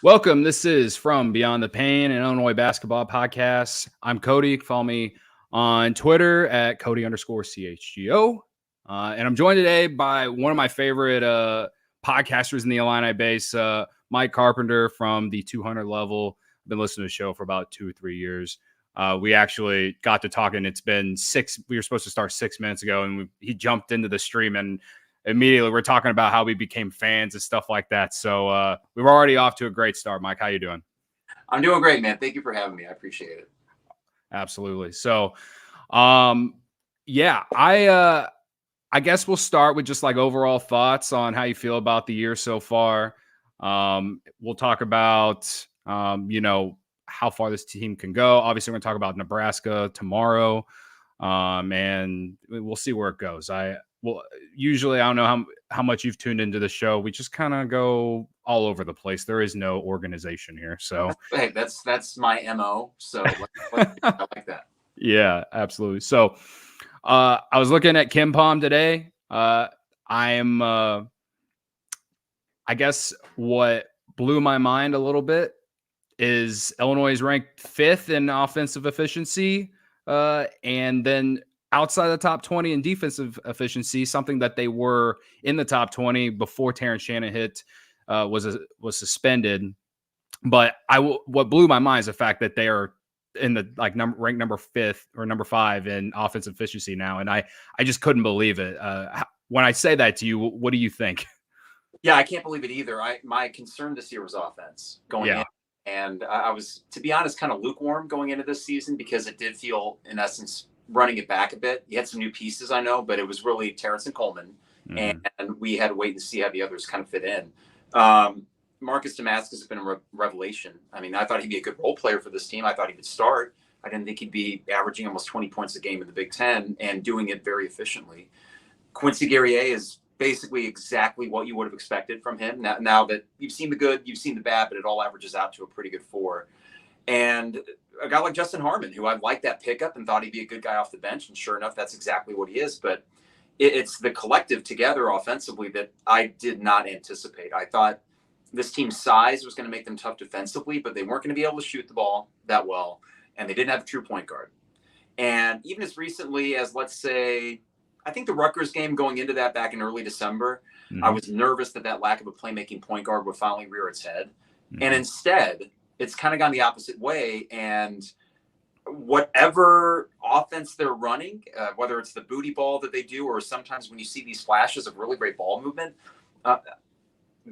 Welcome. This is From Beyond The Paign, an Illinois basketball podcast. I'm Cody. Follow me on Twitter at Cody_CHGO. And I'm joined today by one of my favorite podcasters in the Illini base, Mike Carpenter from the 200 level. I've been listening to the show for about 2 or 3 years. We actually got to talking. It's been we were supposed to start 6 minutes ago, and he jumped into the stream, and immediately we're talking about how we became fans and stuff like that. So we're already off to a great start. Mike, how you doing? I'm doing great, man. Thank you for having me. I appreciate it. Absolutely. So, yeah, I guess we'll start with just like overall thoughts on how you feel about the year so far. We'll talk about, how far this team can go. Obviously, we're going to talk about Nebraska tomorrow, and we'll see where it goes. Well, usually I don't know how much you've tuned into the show. We just kind of go all over the place. There is no organization here. So hey, that's my MO. So I like that. Yeah, absolutely. So I was looking at Kim Palm today. I guess what blew my mind a little bit is Illinois is ranked 5th in offensive efficiency. And then outside the top 20 in defensive efficiency, something that they were in the top 20 before Terrence Shannon was suspended. But what blew my mind is the fact that they are in the ranked number 5th or number 5 in offensive efficiency now, and I just couldn't believe it. When I say that to you, what do you think? Yeah, I can't believe it either. My concern this year was offense going in. And I was, to be honest, kind of lukewarm going into this season because it did feel, in essence, running it back a bit. You had some new pieces, I know, but it was really Terrence and Coleman. Mm-hmm. And we had to wait and see how the others kind of fit in. Marcus Damascus has been a revelation. I mean, I thought he'd be a good role player for this team. I thought he would start. I didn't think he'd be averaging almost 20 points a game in the Big Ten and doing it very efficiently. Quincy Guerrier is basically exactly what you would have expected from him. Now that you've seen the good, you've seen the bad, but it all averages out to a pretty good 4. And a guy like Justin Harmon, who I liked that pickup and thought he'd be a good guy off the bench. And sure enough, that's exactly what he is. But it's the collective together offensively that I did not anticipate. I thought this team's size was going to make them tough defensively, but they weren't going to be able to shoot the ball that well. And they didn't have a true point guard. And even as recently as, let's say, I think the Rutgers game going into that back in early December, mm-hmm. I was nervous that lack of a playmaking point guard would finally rear its head. Mm-hmm. And instead, it's kind of gone the opposite way. And whatever offense they're running, whether it's the booty ball that they do, or sometimes when you see these flashes of really great ball movement,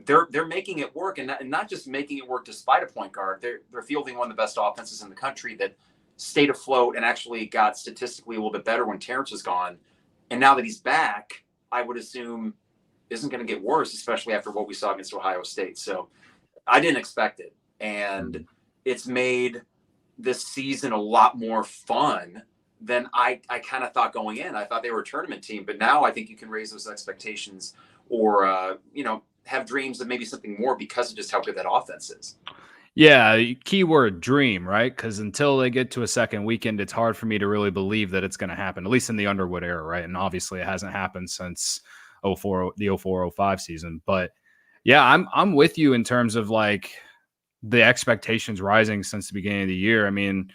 they're making it work, and not just making it work despite a point guard. They're fielding one of the best offenses in the country that stayed afloat and actually got statistically a little bit better when Terrence was gone. And now that he's back, I would assume isn't going to get worse, especially after what we saw against Ohio State. So I didn't expect it. And it's made this season a lot more fun than I kind of thought going in. I thought they were a tournament team, but now I think you can raise those expectations or, have dreams of maybe something more because of just how good that offense is. Yeah, keyword dream, right? Because until they get to a second weekend, it's hard for me to really believe that it's going to happen, at least in the Underwood era, right? And obviously it hasn't happened since the 04-05 season. But yeah, I'm with you in terms of like the expectations rising since the beginning of the year. I mean,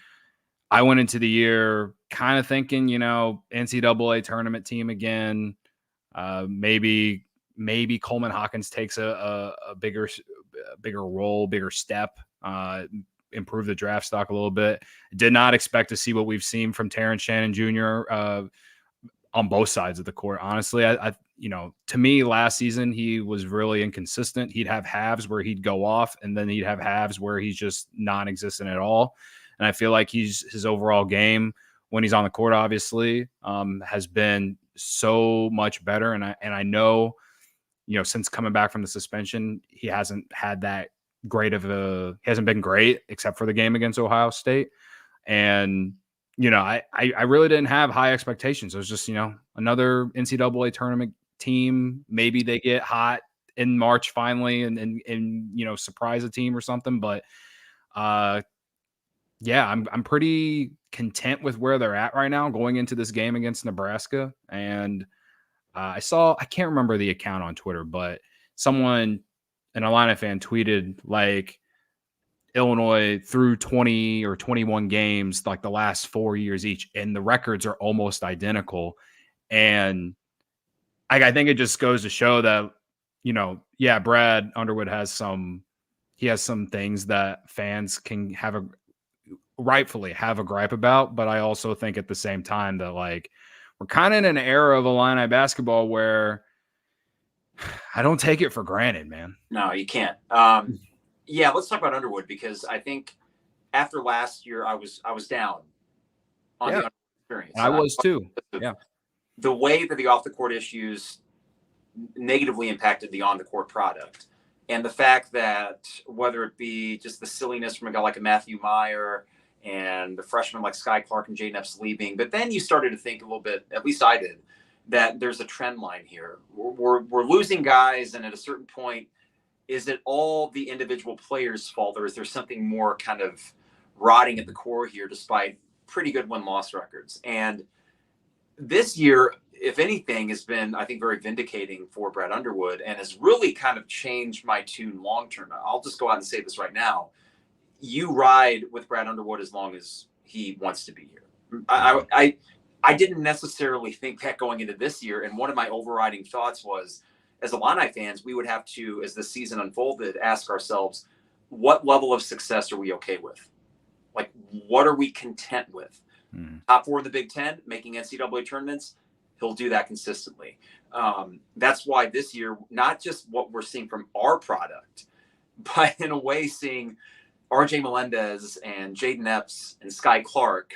I went into the year kind of thinking, NCAA tournament team again, maybe Coleman Hawkins takes a bigger role, bigger step, improve the draft stock a little bit. Did not expect to see what we've seen from Terrence Shannon Jr. On both sides of the court. Honestly, I to me last season, he was really inconsistent. He'd have halves where he'd go off, and then he'd have halves where he's just non-existent at all. And I feel like his overall game when he's on the court, obviously, has been so much better. And I know, since coming back from the suspension, he hasn't had that great of he hasn't been great except for the game against Ohio State. And, I really didn't have high expectations. It was just, another NCAA tournament team. Maybe they get hot in March finally and surprise a team or something. But, yeah, I'm pretty content with where they're at right now going into this game against Nebraska. And I can't remember the account on Twitter, but an Illini fan tweeted like Illinois through 20 or 21 games, like the last 4 years each, and the records are almost identical. And I think it just goes to show that, Brad Underwood has some things that fans can rightfully have a gripe about. But I also think at the same time that, like, we're kind of in an era of Illini basketball where I don't take it for granted, man. No, you can't. Yeah, let's talk about Underwood, because I think after last year, I was down on the Underwood experience. I was too. Yeah. The way that the off the court issues negatively impacted the on the court product, and the fact that whether it be just the silliness from a guy like a Matthew Meyer and the freshmen like Sky Clark and Jaden Epps leaving, but then you started to think a little bit, at least I did, that there's a trend line here. We're losing guys, and at a certain point, is it all the individual players' fault, or is there something more kind of rotting at the core here, despite pretty good win-loss records? And this year, if anything, has been, I think, very vindicating for Brad Underwood, and has really kind of changed my tune long-term. I'll just go out and say this right now. You ride with Brad Underwood as long as he wants to be here. I didn't necessarily think that going into this year, and one of my overriding thoughts was, as Illini fans, we would have to, as the season unfolded, ask ourselves, what level of success are we okay with? Like, what are we content with? Top 4 in the Big Ten, making NCAA tournaments, he'll do that consistently. That's why this year, not just what we're seeing from our product, but in a way seeing RJ Melendez and Jaden Epps and Sky Clark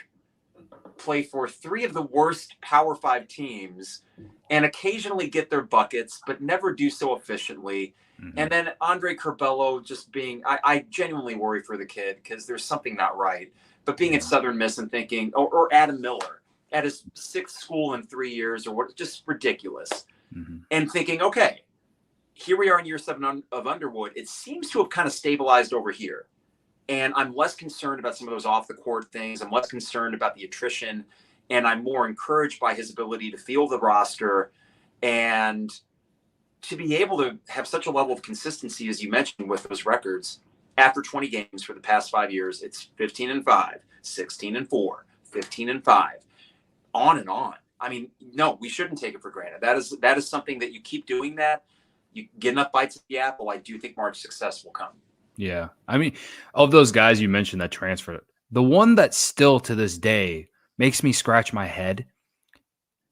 play for 3 of the worst Power 5 teams and occasionally get their buckets, but never do so efficiently. And then Andre Curbelo just being, I genuinely worry for the kid, because there's something not right. But being at Southern Miss and thinking, or Adam Miller at his 6th school in 3 years, or what, just ridiculous. And thinking, okay, here we are in year 7 of Underwood. It seems to have kind of stabilized over here. And I'm less concerned about some of those off the court things. I'm less concerned about the attrition, and I'm more encouraged by his ability to field the roster and to be able to have such a level of consistency, as you mentioned, with those records. After 20 games for the past 5 years, it's 15-5, 16-4, 15-5, on and on. I mean, no, we shouldn't take it for granted. That is something that you keep doing that. You get enough bites at the apple, I do think March success will come. Yeah. I mean, of those guys you mentioned that transferred, the one that still to this day makes me scratch my head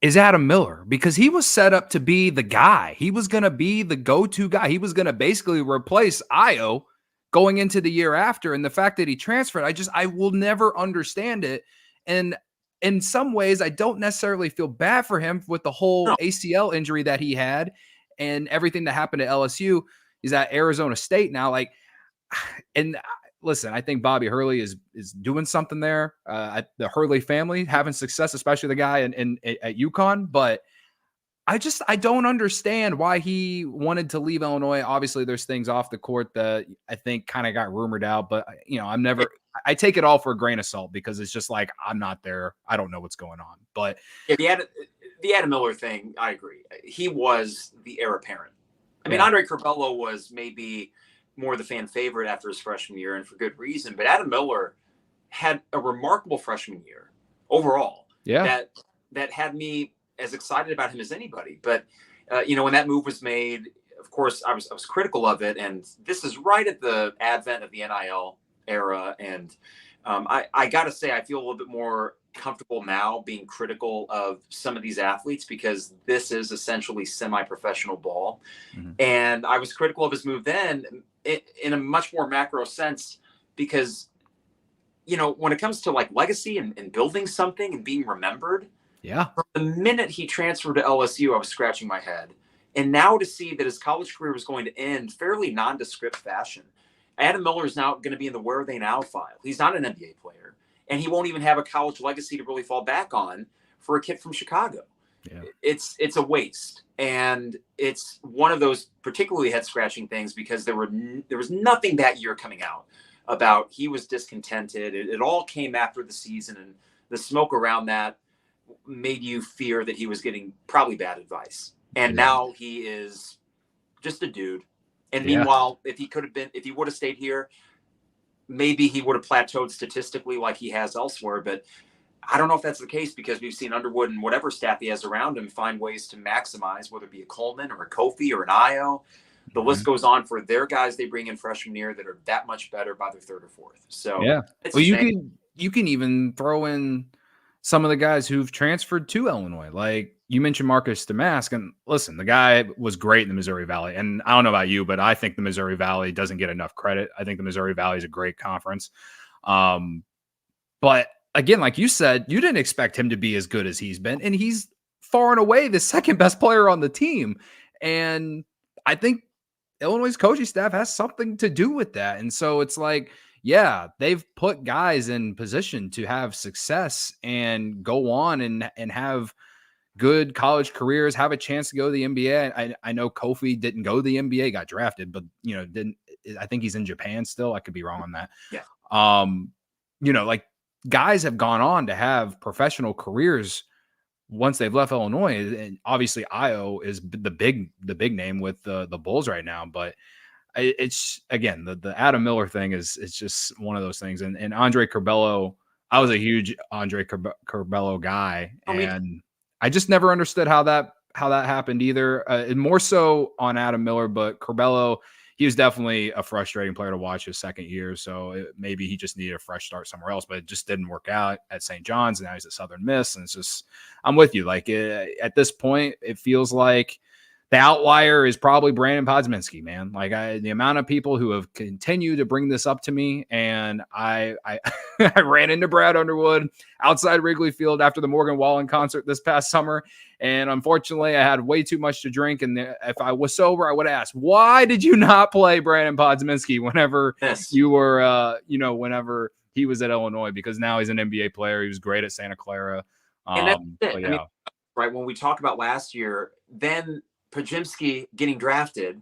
is Adam Miller, because he was set up to be the guy. He was going to be the go-to guy. He was going to basically replace Io going into the year after. And the fact that he transferred, I will never understand it. And in some ways, I don't necessarily feel bad for him with the whole ACL injury that he had and everything that happened at LSU. He's at Arizona State now. Like, and listen, I think Bobby Hurley is doing something there. The Hurley family having success, especially the guy at UConn. But I don't understand why he wanted to leave Illinois. Obviously, there's things off the court that I think kind of got rumored out. But I take it all for a grain of salt, because it's just like, I'm not there. I don't know what's going on. But yeah, the Adam Miller thing, I agree. He was the heir apparent. I mean, Andre Curbelo was maybe more the fan favorite after his freshman year, and for good reason. But Adam Miller had a remarkable freshman year overall. Yeah, that had me as excited about him as anybody. But when that move was made, of course, I was critical of it. And this is right at the advent of the NIL era. And I got to say, I feel a little bit more comfortable now being critical of some of these athletes, because this is essentially semi-professional ball. And I was critical of his move then in a much more macro sense, because, when it comes to like legacy and building something and being remembered, from the minute he transferred to LSU, I was scratching my head. And now to see that his college career was going to end fairly nondescript fashion. Adam Miller is now going to be in the Where Are They Now file. He's not an NBA player, and he won't even have a college legacy to really fall back on for a kid from Chicago. Yeah. It's a waste. And it's one of those particularly head-scratching things, because there was nothing that year coming out about he was discontented. It all came after the season, and the smoke around that made you fear that he was getting probably bad advice. And now he is just a dude. And meanwhile, if he would have stayed here, maybe he would have plateaued statistically like he has elsewhere, but I don't know if that's the case because we've seen Underwood and whatever staff he has around him find ways to maximize, whether it be a Coleman or a Kofi or an Io. The list goes on for their guys they bring in freshman year that are that much better by their third or fourth. So yeah, well, you can even throw in some of the guys who've transferred to Illinois. Like you mentioned Marcus Damask, and listen, the guy was great in the Missouri Valley. And I don't know about you, but I think the Missouri Valley doesn't get enough credit. I think the Missouri Valley is a great conference. But again, like you said, you didn't expect him to be as good as he's been. And he's far and away the second best player on the team. And I think Illinois' coaching staff has something to do with that. And so it's like, yeah, they've put guys in position to have success and go on and have good college careers, have a chance to go to the NBA. I know Kofi didn't go to the NBA, got drafted, but I think he's in Japan still. I could be wrong on that. Yeah. Like guys have gone on to have professional careers once they've left Illinois. And obviously Io is the big name with the Bulls right now, but it's again, the Adam Miller thing it's just one of those things. And Andre Curbelo, I was a huge Andre Curbelo guy, and I just never understood how that happened either. And more so on Adam Miller, but Curbelo, he was definitely a frustrating player to watch his second year. So maybe he just needed a fresh start somewhere else, but it just didn't work out at St. John's. And now he's at Southern Miss. And it's just, I'm with you. Like at this point, it feels like the outlier is probably Brandon Podziemski, man. Like the amount of people who have continued to bring this up to me, and I I ran into Brad Underwood outside Wrigley Field after the Morgan Wallen concert this past summer, and unfortunately, I had way too much to drink. And if I was sober, I would have asked, "Why did you not play Brandon Podziemski whenever you were, whenever he was at Illinois?" Because now he's an NBA player. He was great at Santa Clara. And that's it. I mean, right when we talk about last year, then Podziemski getting drafted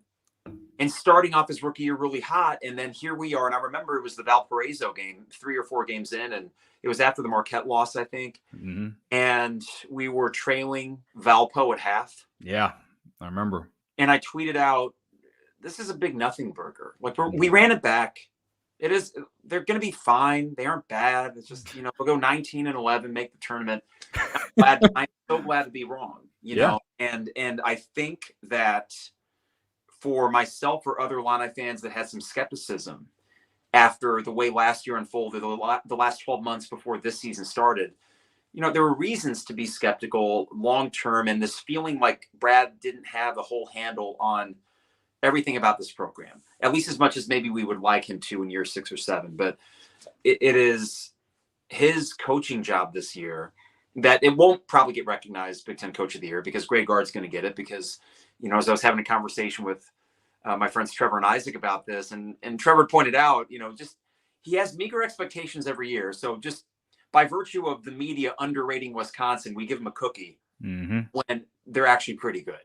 and starting off his rookie year really hot. And then here we are. And I remember it was the Valparaiso game, 3 or 4 games in. And it was after the Marquette loss, I think. Mm-hmm. And we were trailing Valpo at half. Yeah, I remember. And I tweeted out, this is a big nothing burger. Like we ran it back. They're going to be fine. They aren't bad. It's just, we'll go 19-11, make the tournament. I'm so glad to be wrong, you know? And I think that for myself or other Illini fans that had some skepticism after the way last year unfolded, the last 12 months before this season started, there were reasons to be skeptical long-term. And this feeling like Brad didn't have a whole handle on everything about this program, at least as much as maybe we would like him to in year 6 or 7. But it is his coaching job this year that it won't probably get recognized Big Ten Coach of the Year, because Greg Gard's going to get it, because, as I was having a conversation with my friends Trevor and Isaac about this, and Trevor pointed out, just he has meager expectations every year. So just by virtue of the media underrating Wisconsin, we give them a cookie when they're actually pretty good.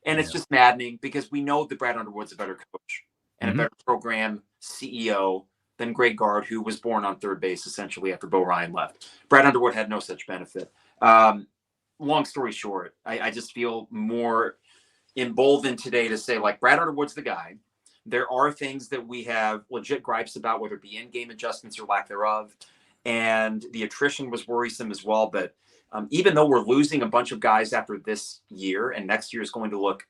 And it's just maddening, because we know that Brad Underwood's a better coach and a better program CEO than Greg Gard, who was born on third base essentially after Bo Ryan left. Brad Underwood had no such benefit. Long story short, I just feel more emboldened today to say, like, Brad Underwood's the guy. There are things that we have legit gripes about, whether it be in-game adjustments or lack thereof. And the attrition was worrisome as well. But even though we're losing a bunch of guys after this year, and next year is going to look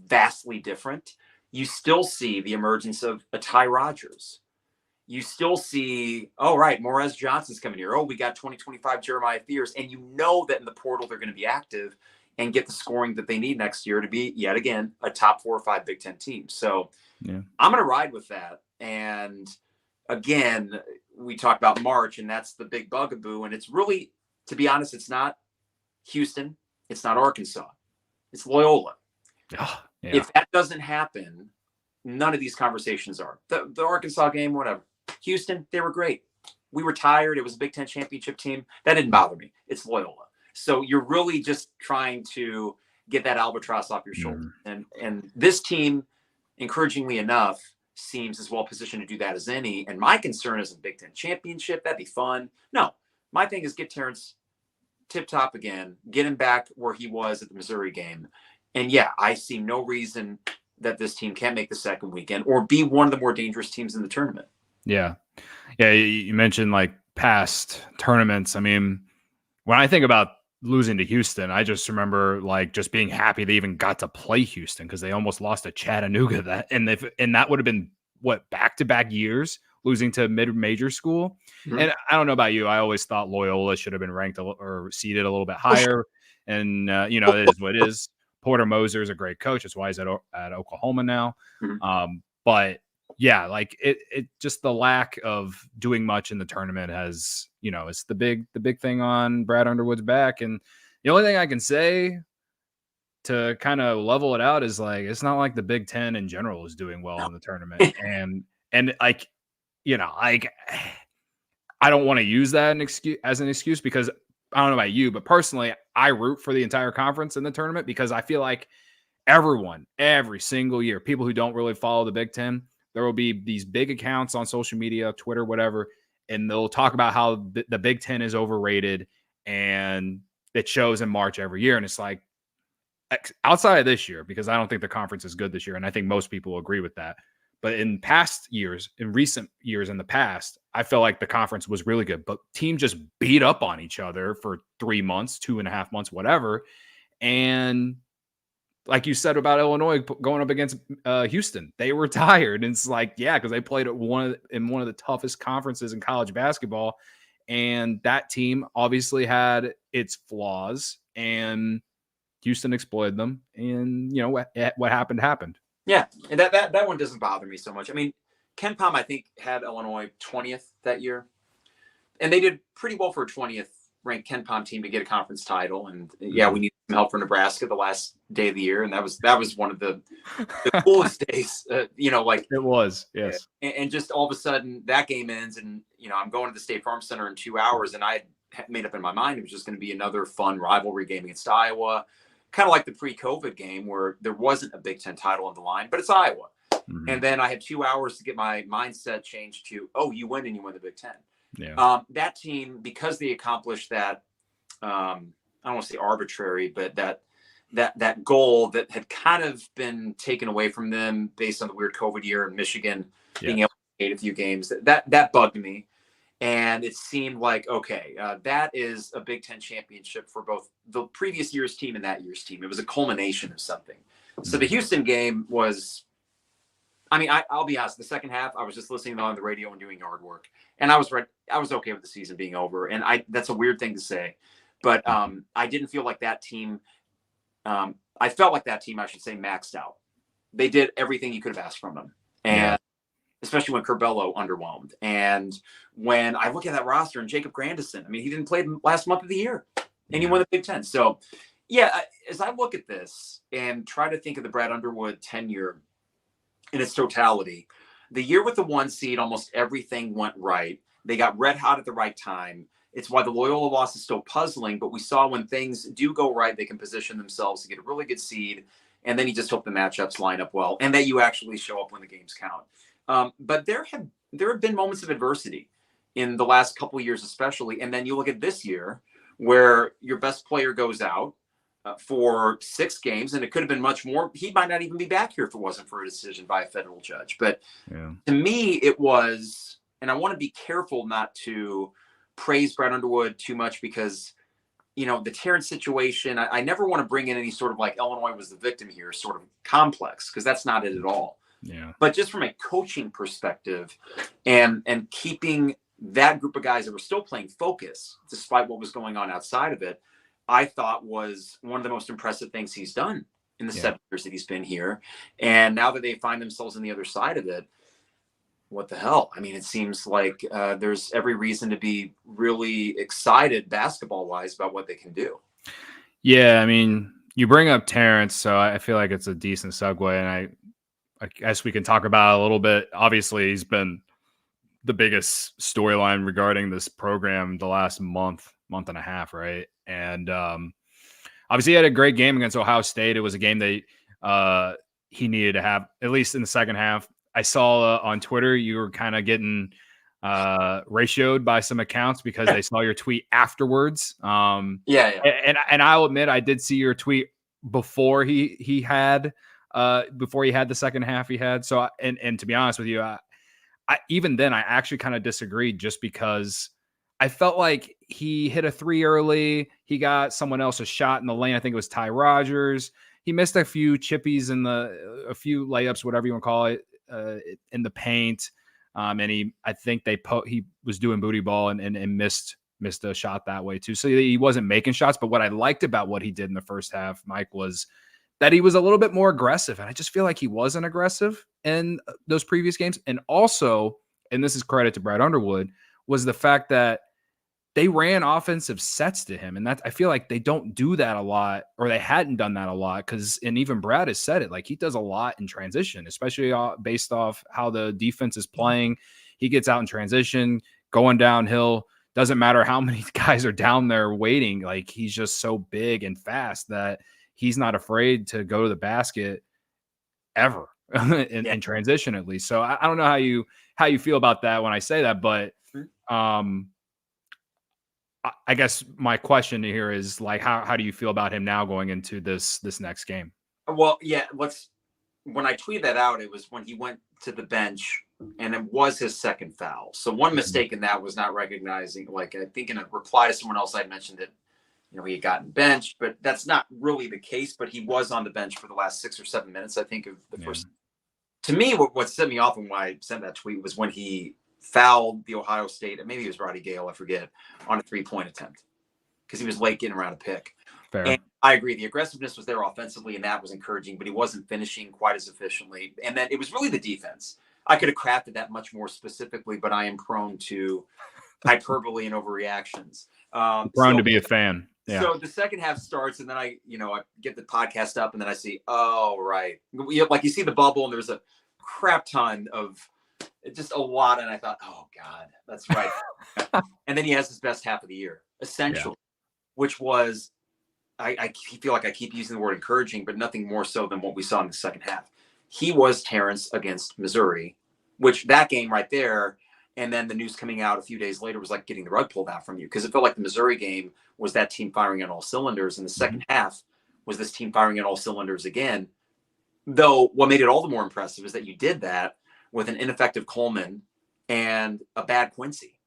vastly different, you still see the emergence of a Ty Rodgers. You still see, Morez Johnson's coming here. We got 2025 Jeremiah Fears. And that in the portal they're going to be active and get the scoring that they need next year to be, yet again, a top 4 or 5 Big Ten team. So I'm going to ride with that. And again, we talked about March, and that's the big bugaboo. And it's really, to be honest, it's not Houston. It's not Arkansas. It's Loyola. If that doesn't happen, none of these conversations are. The Arkansas game, whatever. Houston, they were great. We were tired. It was a Big Ten championship team. That didn't bother me. It's Loyola. So you're really just trying to get that albatross off your shoulder. And this team, encouragingly enough, seems as well positioned to do that as any. And my concern is a Big Ten championship. That'd be fun. No, my thing is get Terrence tip-top again, get him back where he was at the Missouri game. And I see no reason that this team can't make the second weekend or be one of the more dangerous teams in the tournament. Yeah. Yeah. You mentioned like past tournaments. I mean, when I think about losing to Houston, I just remember like just being happy they even got to play Houston because they almost lost to Chattanooga and that would have been what back-to-back years losing to mid-major school. Mm-hmm. And I don't know about you, I always thought Loyola should have been ranked or seeded a little bit Oh, sure. higher. And it is what it is. Porter Moser is a great coach. That's why he's at Oklahoma now. Mm-hmm. But yeah, like it just the lack of doing much in the tournament has, it's the big thing on Brad Underwood's back. And the only thing I can say to kind of level it out is like, it's not like the Big Ten in general is doing well in the tournament. And like, like I don't want to use that as an excuse because I don't know about you, but personally, I root for the entire conference in the tournament because I feel like everyone, every single year, people who don't really follow the Big Ten, there will be these big accounts on social media, Twitter, whatever, and they'll talk about how the Big Ten is overrated and it shows in March every year. And it's like, outside of this year, because I don't think the conference is good this year, and I think most people agree with that. But in past years, in recent years in the past, I felt like the conference was really good, but teams just beat up on each other for 3 months, 2.5 months, whatever. And like you said about Illinois going up against Houston, they were tired. And it's like, yeah, because they played in one of the toughest conferences in college basketball. And that team obviously had its flaws, and Houston exploited them. And, what happened. Yeah, and that one doesn't bother me so much. I mean, Ken Pom, I think, had Illinois 20th that year, and they did pretty well for a 20th ranked Ken Pom team to get a conference title. And yeah, we needed some help for Nebraska the last day of the year, and that was one of the coolest days. Like it was, yes. And just all of a sudden that game ends, and I'm going to the State Farm Center in 2 hours, and I had made up in my mind it was just going to be another fun rivalry game against Iowa. Kind of like the pre-COVID game where there wasn't a Big Ten title on the line, but it's Iowa. Mm-hmm. And then I had 2 hours to get my mindset changed to, you win and you win the Big Ten. Yeah. That team, because they accomplished that, I don't want to say arbitrary, but that goal that had kind of been taken away from them based on the weird COVID year in Michigan being able to skate a few games, that bugged me. And it seemed like, okay, that is a Big Ten championship for both the previous year's team and that year's team. It was a culmination of something. So the Houston game was, I'll be honest, the second half, I was just listening on the radio and doing yard work. And I was okay with the season being over. And that's a weird thing to say. But I didn't feel like that team, I felt like that team, I should say, maxed out. They did everything you could have asked from them. And especially when Curbelo underwhelmed. And when I look at that roster and Jacob Grandison, he didn't play the last month of the year and he won the Big Ten. So as I look at this and try to think of the Brad Underwood tenure in its totality, the year with the 1 seed, almost everything went right. They got red hot at the right time. It's why the Loyola loss is still puzzling, but we saw when things do go right, they can position themselves to get a really good seed. And then you just hope the matchups line up well and that you actually show up when the games count. But there have been moments of adversity in the last couple of years, especially. And then you look at this year where your best player goes out for 6 games, and it could have been much more. He might not even be back here if it wasn't for a decision by a federal judge. But to me, it was, and I want to be careful not to praise Brad Underwood too much because, the Terrence situation, I never want to bring in any sort of like Illinois was the victim here sort of complex, because that's not it at all. Yeah. But just from a coaching perspective and keeping that group of guys that were still playing focus, despite what was going on outside of it, I thought was one of the most impressive things he's done in the 7 years that he's been here. And now that they find themselves on the other side of it, what the hell? It seems like there's every reason to be really excited basketball-wise about what they can do. Yeah, you bring up Terrence, so I feel like it's a decent segue, and I guess we can talk about it a little bit. Obviously, he's been the biggest storyline regarding this program the last month and a half, right? And obviously, he had a great game against Ohio State. It was a game that he needed to have, at least in the second half. I saw on Twitter you were kind of getting ratioed by some accounts because they saw your tweet afterwards. And I'll admit I did see your tweet before he had the second half he had. So and to be honest with you, even then, I actually kind of disagreed just because I felt like he hit a 3 early. He got someone else a shot in the lane. I think it was Ty Rogers. He missed a few chippies a few layups, whatever you want to call it, in the paint. And I think he was doing booty ball and missed a shot that way too. So he wasn't making shots. But what I liked about what he did in the first half, Mike, was that he was a little bit more aggressive. And I just feel like he wasn't aggressive in those previous games. And also, and this is credit to Brad Underwood, was the fact that they ran offensive sets to him. And I feel like they don't do that a lot, or they hadn't done that a lot. And even Brad has said it, like he does a lot in transition, especially based off how the defense is playing. He gets out in transition, going downhill. Doesn't matter how many guys are down there waiting. Like he's just so big and fast that he's not afraid to go to the basket ever in transition, at least. So I don't know how you feel about that when I say that, but I guess my question here is like, how do you feel about him now going into this next game? Well, yeah, when I tweeted that out, it was when he went to the bench and it was his second foul. So one mistake in that was not recognizing, like I think in a reply to someone else, I mentioned that, he had gotten benched, but that's not really the case, but he was on the bench for the last 6 or 7 minutes, I think, of the first. To me, what set me off when I sent that tweet was when he fouled the Ohio State, and maybe it was Roddy Gale, I forget, on a 3-point attempt because he was late getting around a pick. Fair. And I agree. The aggressiveness was there offensively, and that was encouraging, but he wasn't finishing quite as efficiently. And then it was really the defense. I could have crafted that much more specifically, but I am prone to hyperbole and overreactions. Prone to be a fan. Yeah. So the second half starts, and then I get the podcast up, and then I see, oh, right. Like you see the bubble, and there's a crap ton of just a lot. And I thought, oh, God, that's right. And then he has his best half of the year, essentially, which was, I feel like I keep using the word encouraging, but nothing more so than what we saw in the second half. He was Terrence against Missouri, which that game right there, and then the news coming out a few days later was like getting the rug pulled out from you, because it felt like the Missouri game was that team firing on all cylinders, and the second half was this team firing on all cylinders again. Though what made it all the more impressive is that you did that with an ineffective Coleman and a bad Quincy,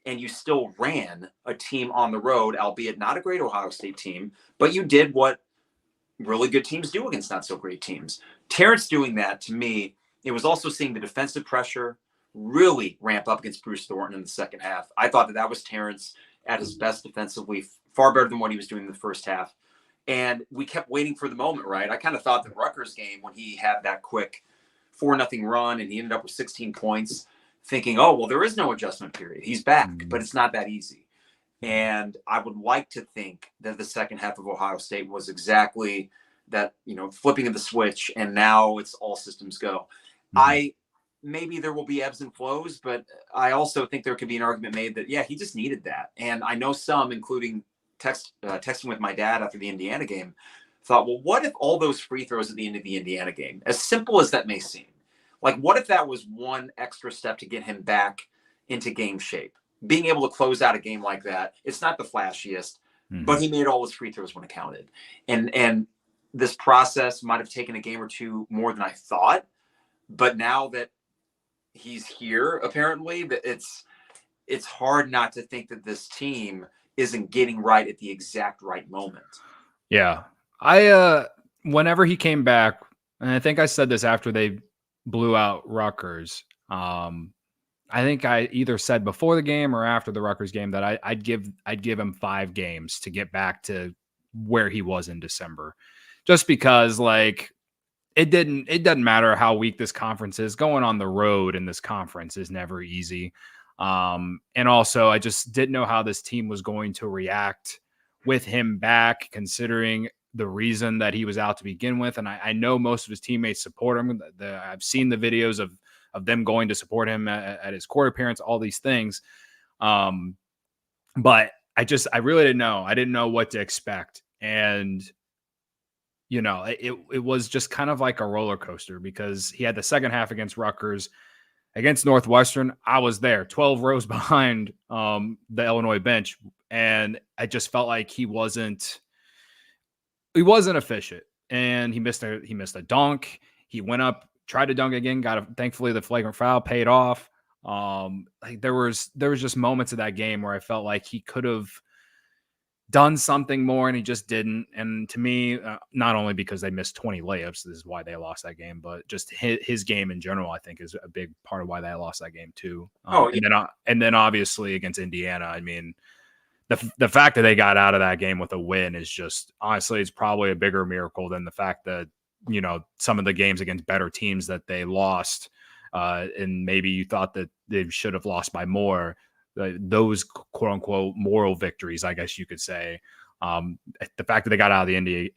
and you still ran a team on the road, albeit not a great Ohio State team, but you did what really good teams do against not so great teams. Terrence doing that, to me, it was also seeing the defensive pressure really ramp up against Bruce Thornton in the second half. I thought that was Terrence at his best defensively, far better than what he was doing in the first half. And we kept waiting for the moment, right? I kind of thought the Rutgers game, when he had that quick 4-0 run and he ended up with 16 points, thinking, oh, well, there is no adjustment period. He's back, but it's not that easy. And I would like to think that the second half of Ohio State was exactly that, flipping of the switch, and now it's all systems go. Maybe there will be ebbs and flows, but I also think there could be an argument made that, he just needed that. And I know some, including texting with my dad after the Indiana game, thought, well, what if all those free throws at the end of the Indiana game, as simple as that may seem, like what if that was one extra step to get him back into game shape? Being able to close out a game like that, it's not the flashiest, but he made all his free throws when it counted. And this process might have taken a game or two more than I thought, but now that he's here, apparently, that it's hard not to think that this team isn't getting right at the exact right moment. Yeah. Whenever he came back, and I think I said this after they blew out Rutgers, I think I either said before the game or after the Rutgers game that I'd give him 5 games to get back to where he was in December, just because like it doesn't matter how weak this conference is. Going on the road in this conference is never easy. And also I just didn't know how this team was going to react with him back, considering the reason that he was out to begin with. And I know most of his teammates support him. I've seen the videos of them going to support him at his court appearance, all these things. But I really didn't know. I didn't know what to expect. And, it was just kind of like a roller coaster, because he had the second half against Rutgers. Against Northwestern, I was there 12 rows behind the Illinois bench. And I just felt like he wasn't efficient, and he missed a dunk. He went up tried to dunk again, thankfully the flagrant foul paid off. Like there was just moments of that game where I felt like he could have done something more and he just didn't. And to me, not only because they missed 20 layups, this is why they lost that game, but just his game in general, I think, is a big part of why they lost that game too. And then obviously against Indiana, I mean, the fact that they got out of that game with a win is just, honestly, it's probably a bigger miracle than the fact that, you know, some of the games against better teams that they lost, and maybe you thought that they should have lost by more. Those quote unquote moral victories, I guess you could say. The fact that they got out of the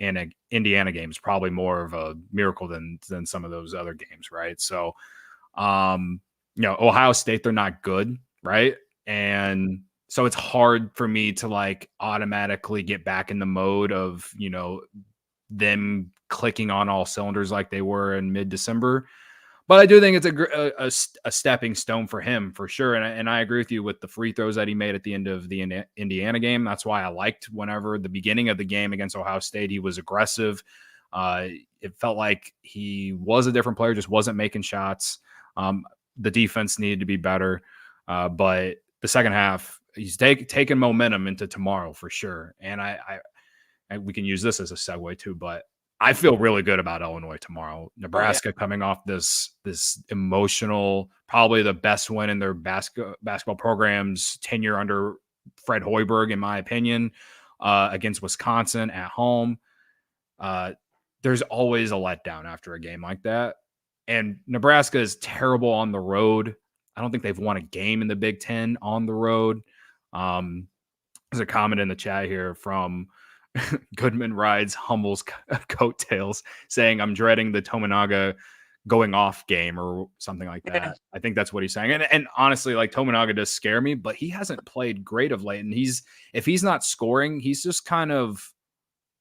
Indiana game is probably more of a miracle than some of those other games, right? So, you know, Ohio State, they're not good, right? And so it's hard for me to like automatically get back in the mode of, you know, them clicking on all cylinders like they were in mid-December. But I do think it's a stepping stone for him for sure. And I agree with you with the free throws that he made at the end of the Indiana game. That's why I liked whenever the beginning of the game against Ohio State, he was aggressive. It felt like he was a different player, just wasn't making shots. The defense needed to be better. But the second half, he's taking momentum into tomorrow for sure. And we can use this as a segue too, but I feel really good about Illinois tomorrow. Nebraska coming off this emotional, probably the best win in their basketball program's tenure under Fred Hoiberg, in my opinion, against Wisconsin at home. There's always a letdown after a game like that. And Nebraska is terrible on the road. I don't think they've won a game in the Big Ten on the road. There's a comment in the chat here from Goodman rides Hummels coattails saying, I'm dreading the Tominaga going off game or something like that. I think that's what he's saying. And honestly, like, Tominaga does scare me, but he hasn't played great of late. And if he's not scoring, he's just kind of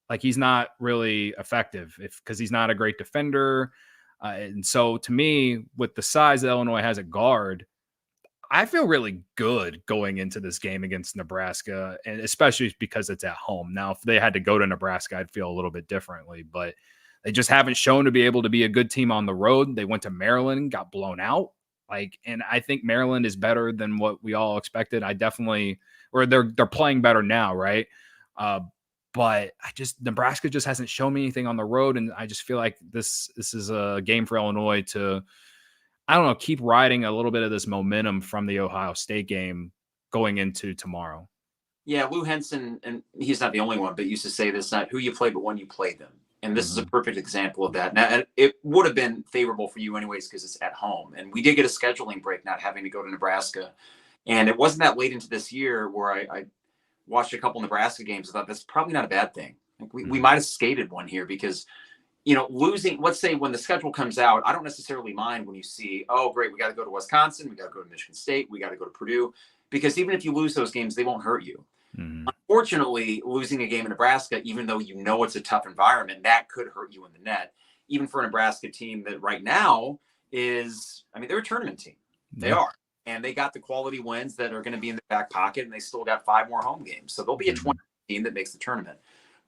like, he's not really effective because he's not a great defender. And so to me, with the size that Illinois has at guard, I feel really good going into this game against Nebraska, and especially because it's at home. Now, if they had to go to Nebraska, I'd feel a little bit differently, but they just haven't shown to be able to be a good team on the road. They went to Maryland, got blown out. And I think Maryland is better than what we all expected. They're playing better now, right? But Nebraska just hasn't shown me anything on the road, and I just feel like this is a game for Illinois to, I don't know, keep riding a little bit of this momentum from the Ohio State game going into tomorrow. Yeah, Lou Henson, and he's not the only one, but used to say this, not who you play, but when you play them. And this is a perfect example of that. Now, it would have been favorable for you anyways because it's at home. And we did get a scheduling break not having to go to Nebraska. And it wasn't that late into this year where I watched a couple Nebraska games. I thought that's probably not a bad thing. Like we might have skated one here because, you know, losing, let's say when the schedule comes out, I don't necessarily mind when you see, oh, great, we got to go to Wisconsin, we got to go to Michigan State, we got to go to Purdue, because even if you lose those games, they won't hurt you. Unfortunately, losing a game in Nebraska, even though you know it's a tough environment, that could hurt you in the net. Even for a Nebraska team that right now is, I mean, they're a tournament team. They are. And they got the quality wins that are going to be in the back pocket, and they still got 5 more home games. So they'll be a 20 team that makes the tournament.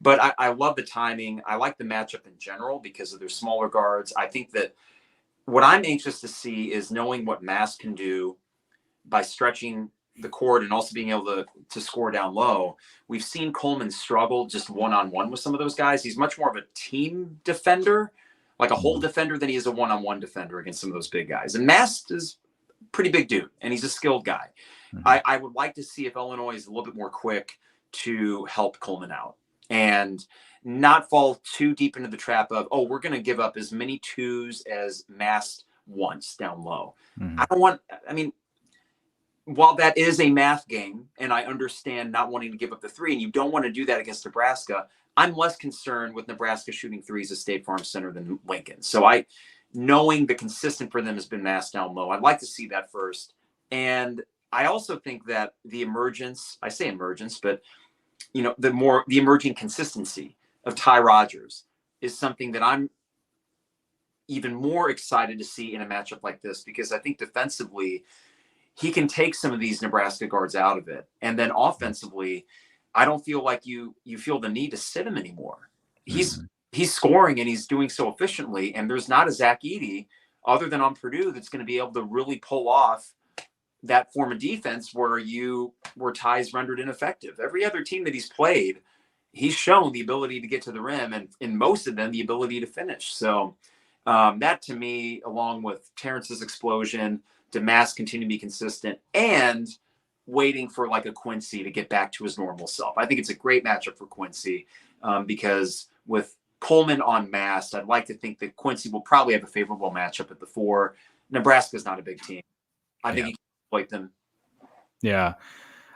But I love the timing. I like the matchup in general because of their smaller guards. I think that what I'm anxious to see is knowing what Mass can do by stretching the court and also being able to score down low. We've seen Coleman struggle just one-on-one with some of those guys. He's much more of a team defender, like a whole defender, than he is a one-on-one defender against some of those big guys. And Mass is a pretty big dude, and he's a skilled guy. I would like to see if Illinois is a little bit more quick to help Coleman out and not fall too deep into the trap of, oh, we're going to give up as many twos as Mass wants down low. While that is a math game, and I understand not wanting to give up the 3, and you don't want to do that against Nebraska, I'm less concerned with Nebraska shooting 3s at State Farm Center than Lincoln. So knowing the consistent for them has been Mass down low, I'd like to see that first. And I also think that the emergence, I say emergence, but you know, the emerging consistency of Ty Rodgers is something that I'm even more excited to see in a matchup like this, because I think defensively he can take some of these Nebraska guards out of it. And then offensively, I don't feel like you feel the need to sit him anymore. He's scoring and he's doing so efficiently. And there's not a Zach Edey other than on Purdue, that's going to be able to really pull off that form of defense where ties rendered ineffective. Every other team that he's played, he's shown the ability to get to the rim, and in most of them, the ability to finish. So that to me, along with Terrence's explosion, Damask continue to be consistent, and waiting for like a Quincy to get back to his normal self. I think it's a great matchup for Quincy because with Coleman on Mast, I'd like to think that Quincy will probably have a favorable matchup at the 4. Nebraska's not a big team. I think he can exploit them. Yeah.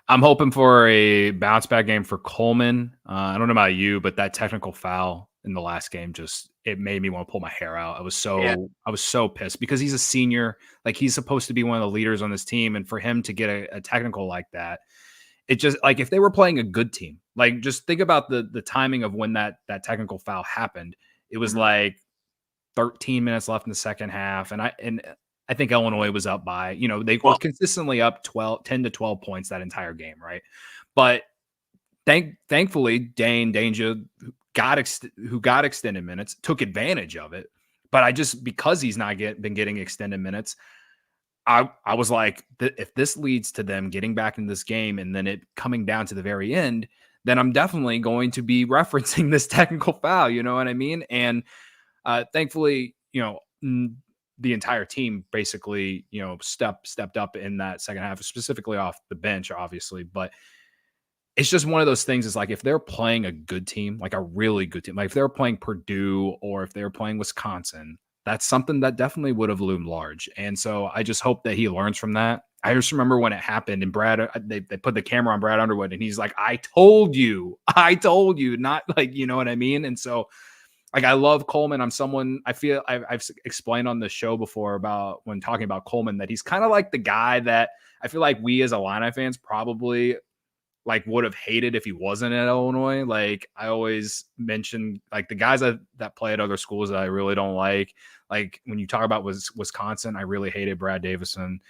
I'm hoping for a bounce back game for Coleman. I don't know about you, but that technical foul in the last game it made me want to pull my hair out. I was so pissed because he's a senior. Like, he's supposed to be one of the leaders on this team, and for him to get a technical like that, it just, like, if they were playing a good team, like, just think about the timing of when that technical foul happened. It was like 13 minutes left in the second half, and I think Illinois was up by, they were consistently up 10 to 12 points that entire game, right? But thankfully, Danger, who got extended minutes, took advantage of it. But because he's not been getting extended minutes, I was like, if this leads to them getting back in this game and then it coming down to the very end, then I'm definitely going to be referencing this technical foul. You know what I mean? And thankfully, the entire team basically, stepped up in that second half, specifically off the bench, obviously. But it's just one of those things. Is like, if they're playing a good team, like a really good team, like if they're playing Purdue or if they're playing Wisconsin, that's something that definitely would have loomed large. And so I just hope that he learns from that. I just remember when it happened and they put the camera on Brad Underwood and he's like, I told you, not like, you know what I mean? And so, like, I love Coleman. I feel I've explained on the show before about when talking about Coleman that he's kind of like the guy that I feel like we as Illini fans probably like would have hated if he wasn't at Illinois. Like, I always mention like the guys that play at other schools that I really don't like. Like, when you talk about Wisconsin, I really hated Brad Davison.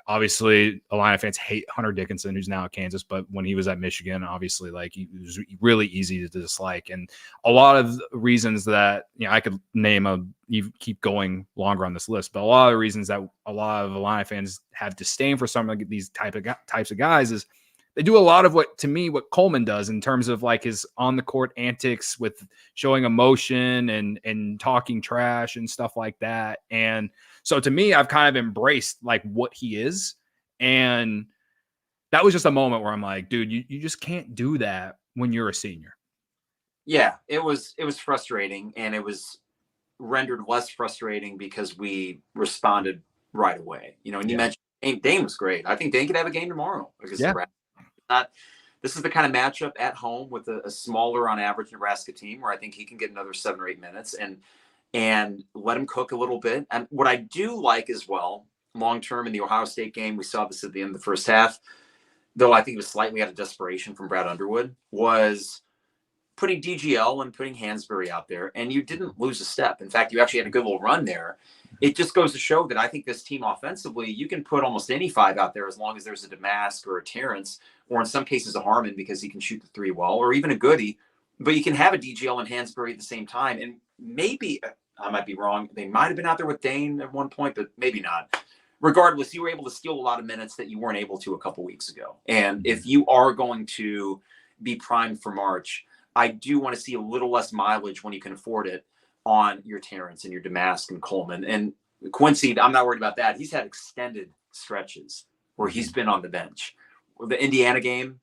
Obviously, Illini fans hate Hunter Dickinson, who's now at Kansas, but when he was at Michigan, obviously, like, he was really easy to dislike. And a lot of reasons that, I could name you keep going longer on this list, but a lot of the reasons that a lot of Illini fans have disdain for some of these types of guys is they do a lot of what Coleman does in terms of like his on the court antics with showing emotion and talking trash and stuff like that. And so to me, I've kind of embraced like what he is. And that was just a moment where I'm like, dude, you just can't do that when you're a senior. Yeah, it was frustrating, and it was rendered less frustrating because we responded right away. And you mentioned Dane was great. I think Dane could have a game tomorrow because this is the kind of matchup at home with a smaller on average Nebraska team where I think he can get another 7 or 8 minutes and let him cook a little bit. And what I do like as well, long-term in the Ohio State game, we saw this at the end of the first half, though I think it was slightly out of desperation from Brad Underwood, was putting DGL and putting Hansberry out there, and you didn't lose a step. In fact, you actually had a good little run there. It just goes to show that I think this team offensively, you can put almost any 5 out there as long as there's a Damask or a Terrence, or in some cases a Harmon because he can shoot the 3 well, or even a Goody. But you can have a DGL and Hansberry at the same time. And maybe, I might be wrong, they might have been out there with Dane at one point, but maybe not. Regardless, you were able to steal a lot of minutes that you weren't able to a couple weeks ago. And if you are going to be primed for March, I do want to see a little less mileage when you can afford it on your Terrence and your Damask and Coleman. And Quincy, I'm not worried about that. He's had extended stretches where he's been on the bench. The Indiana game,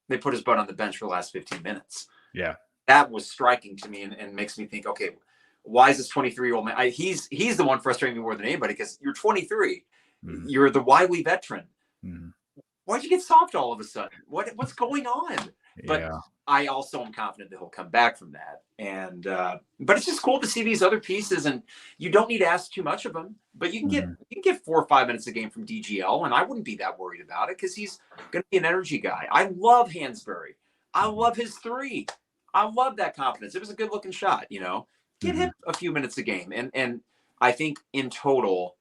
they put his butt on the bench for the last 15 minutes. Yeah. That was striking to me and makes me think, okay, why is this 23-year-old man? He's the one frustrating me more than anybody because you're 23. Mm-hmm. You're the wily veteran. Mm-hmm. Why'd you get soft all of a sudden? What's going on? But I also am confident that he'll come back from that. And but it's just cool to see these other pieces, and you don't need to ask too much of him. But you can get 4 or 5 minutes a game from DGL, and I wouldn't be that worried about it because he's going to be an energy guy. I love Hansberry. I love his 3. I love that confidence. It was a good looking shot. Get him a few minutes a game, and I think in total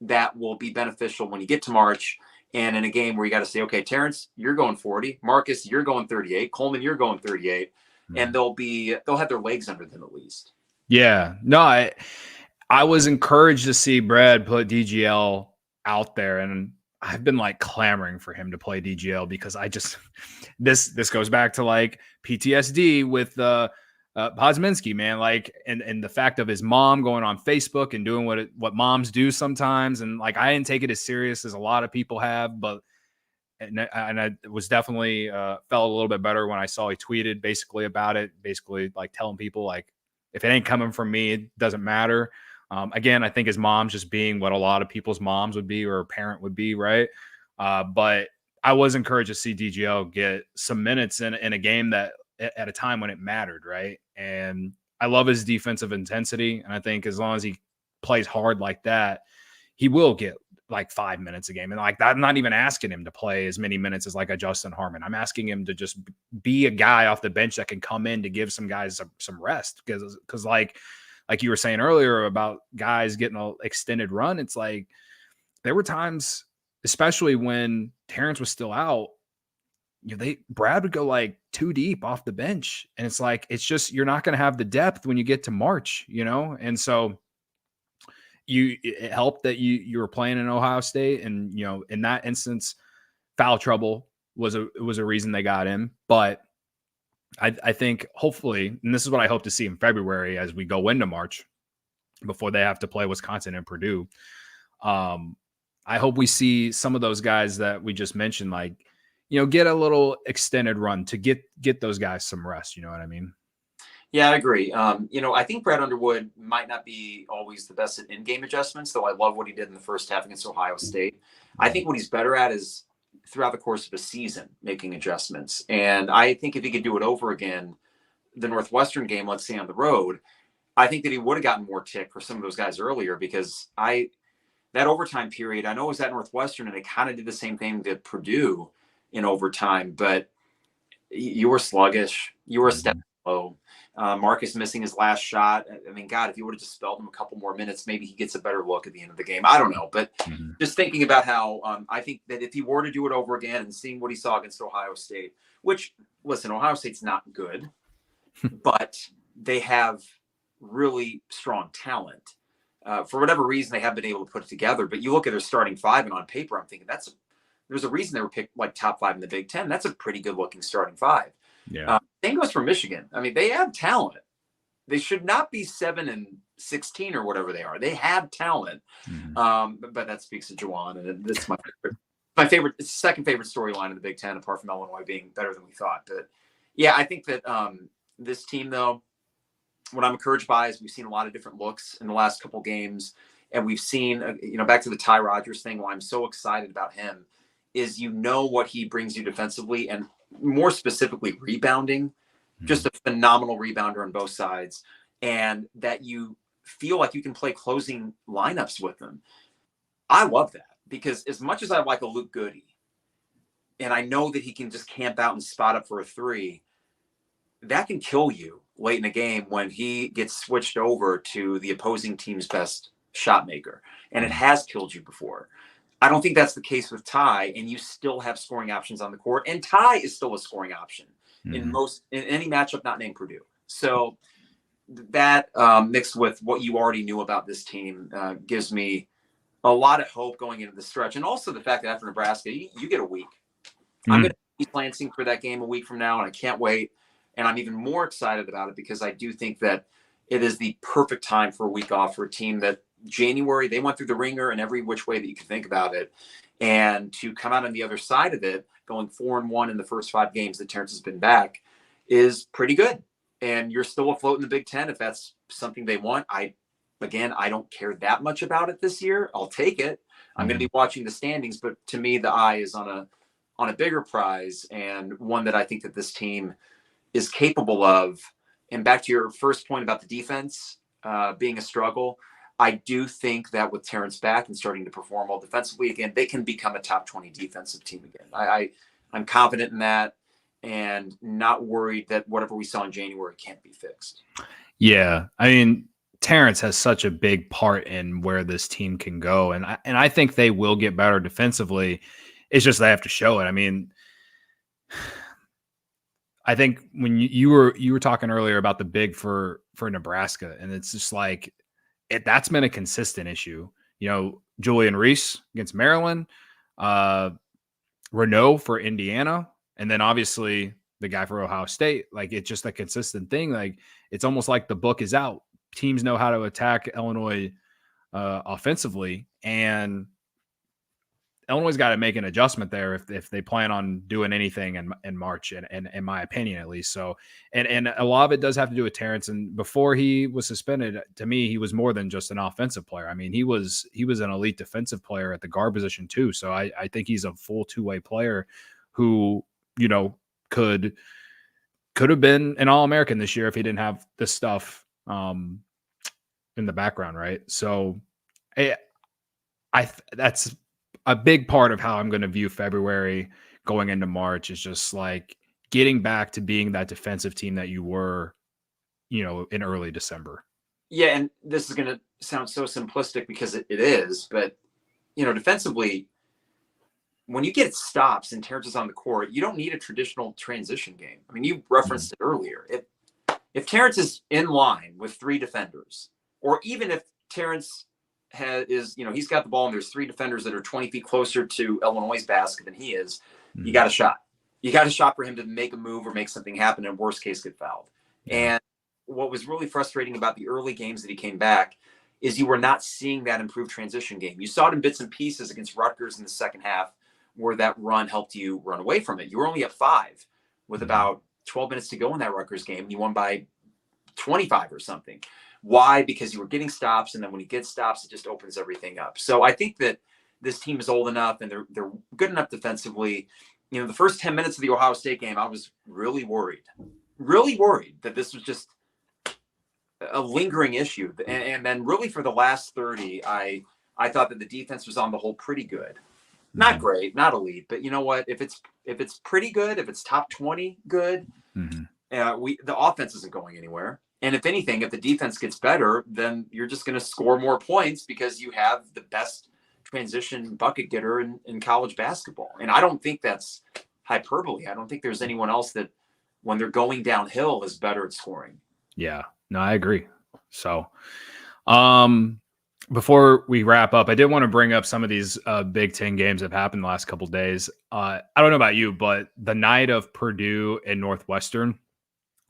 that will be beneficial when you get to March. And in a game where you got to say, okay, Terrence, you're going 40. Marcus, you're going 38. Coleman, you're going 38. And they'll have their legs under them at least. Yeah. No, I was encouraged to see Brad put DGL out there, and I've been like clamoring for him to play DGL because I just this goes back to like PTSD with Podsminski, man. Like, and the fact of his mom going on Facebook and doing what moms do sometimes, and like I didn't take it as serious as a lot of people have, but and I was definitely felt a little bit better when I saw he tweeted basically about it, basically like telling people like if it ain't coming from me, it doesn't matter. Again, I think his mom's just being what a lot of people's moms would be or a parent would be, right? But I was encouraged to see DGL get some minutes in a game that at a time when it mattered, right? And I love his defensive intensity, and I think as long as he plays hard like that, he will get like 5 minutes a game. And like I'm not even asking him to play as many minutes as like a Justin Harmon. I'm asking him to just be a guy off the bench that can come in to give some guys some rest because like you were saying earlier about guys getting an extended run, it's like there were times, especially when Terrence was still out, Brad would go like 2 deep off the bench. And it's like, it's just, you're not going to have the depth when you get to March, And so it helped that you were playing in Ohio State. And, in that instance, foul trouble was a reason they got him. But I think hopefully, and this is what I hope to see in February as we go into March before they have to play Wisconsin and Purdue. I hope we see some of those guys that we just mentioned, like, get a little extended run to get those guys some rest. You know what I mean? Yeah, I agree. I think Brad Underwood might not be always the best at in-game adjustments, though I love what he did in the first half against Ohio State. I think what he's better at is throughout the course of a season making adjustments. And I think if he could do it over again, the Northwestern game, let's say on the road, I think that he would have gotten more tick for some of those guys earlier because that overtime period, I know it was at Northwestern and they kind of did the same thing to Purdue in overtime, but you were sluggish. You were a step slow. Marcus missing his last shot. I mean, God, if you would have just spelled him a couple more minutes, maybe he gets a better look at the end of the game. I don't know. But just thinking about how I think that if he were to do it over again and seeing what he saw against Ohio State, which, listen, Ohio State's not good, but they have really strong talent. For whatever reason, they have been able to put it together. But you look at their starting five, and on paper, I'm thinking there's a reason they were picked like top 5 in the Big Ten. That's a pretty good looking starting 5. Yeah. Same goes for Michigan. I mean, they have talent. They should not be 7-16 or whatever they are. They have talent. But that speaks to Juwan, and that's my favorite, second favorite storyline in the Big Ten, apart from Illinois being better than we thought. But yeah, I think that this team, though, what I'm encouraged by is we've seen a lot of different looks in the last couple games, and we've seen, back to the Ty Rodgers thing. Why I'm so excited about him is what he brings you defensively, and more specifically rebounding. Just a phenomenal rebounder on both sides, and that you feel like you can play closing lineups with them. I love that because as much as I like a Luke Goody, and I know that he can just camp out and spot up for a 3, that can kill you late in a game when he gets switched over to the opposing team's best shot maker. And it has killed you before. I don't think that's the case with Ty, and you still have scoring options on the court. And Ty is still a scoring option in any matchup not named Purdue. So that mixed with what you already knew about this team gives me a lot of hope going into the stretch. And also the fact that after Nebraska, you get a week. I'm going to be Lansing for that game a week from now, and I can't wait. And I'm even more excited about it because I do think that it is the perfect time for a week off for a team that January, they went through the ringer in every which way that you can think about it. And to come out on the other side of it, going 4-1 in the first 5 games that Terrence has been back, is pretty good. And you're still afloat in the Big Ten if that's something they want. I don't care that much about it this year. I'll take it. I'm going to be watching the standings, but to me, the eye is on a bigger prize, and one that I think that this team is capable of. And back to your first point about the defense being a struggle, I do think that with Terrence back and starting to perform well defensively again, they can become a top 20 defensive team again. I'm confident in that and not worried that whatever we saw in January can't be fixed. Yeah. I mean, Terrence has such a big part in where this team can go. And I think they will get better defensively. It's just they have to show it. I mean, I think when you were talking earlier about the big for Nebraska, and it's just like, that's been a consistent issue. Julian Reese against Maryland, Renault for Indiana, and then obviously the guy for Ohio State. Like, it's just a consistent thing. Like, it's almost like the book is out. Teams know how to attack Illinois offensively, and Illinois got to make an adjustment there if they plan on doing anything in March, and in my opinion, at least. So, and a lot of it does have to do with Terrence. And before he was suspended, to me, he was more than just an offensive player. I mean, he was an elite defensive player at the guard position too. So I think he's a full two-way player who, could have been an All-American this year if he didn't have this stuff in the background, right? So, that's a big part of how I'm going to view February going into March, is just like getting back to being that defensive team that you were, in early December. Yeah. And this is going to sound so simplistic because it is, but defensively, when you get stops and Terrence is on the court, you don't need a traditional transition game. I mean, you referenced it earlier. If Terrence is in line with three defenders, or even if Terrence he's got the ball and there's three defenders that are 20 feet closer to Illinois' basket than he is, you got a shot. You got a shot for him to make a move or make something happen, and worst case, get fouled. And what was really frustrating about the early games that he came back is you were not seeing that improved transition game. You saw it in bits and pieces against Rutgers in the second half, where that run helped you run away from it. You were only at 5 with about 12 minutes to go in that Rutgers game. You won by 25 or something. Why? Because you were getting stops, and then when you get stops, it just opens everything up. So I think that this team is old enough and they're good enough defensively. The first 10 minutes of the Ohio State game, I was really worried that this was just a lingering issue. And then really for the last 30, I thought that the defense was on the whole pretty good. Not great, not elite, but you know what? If it's pretty good, if it's top 20 good, the offense isn't going anywhere. And if anything, if the defense gets better, then you're just going to score more points because you have the best transition bucket getter in college basketball. And I don't think that's hyperbole. I don't think there's anyone else that, when they're going downhill, is better at scoring. Yeah, no, I agree. So, before we wrap up, I did want to bring up some of these Big Ten games that have happened the last couple of days. I don't know about you, but the night of Purdue and Northwestern,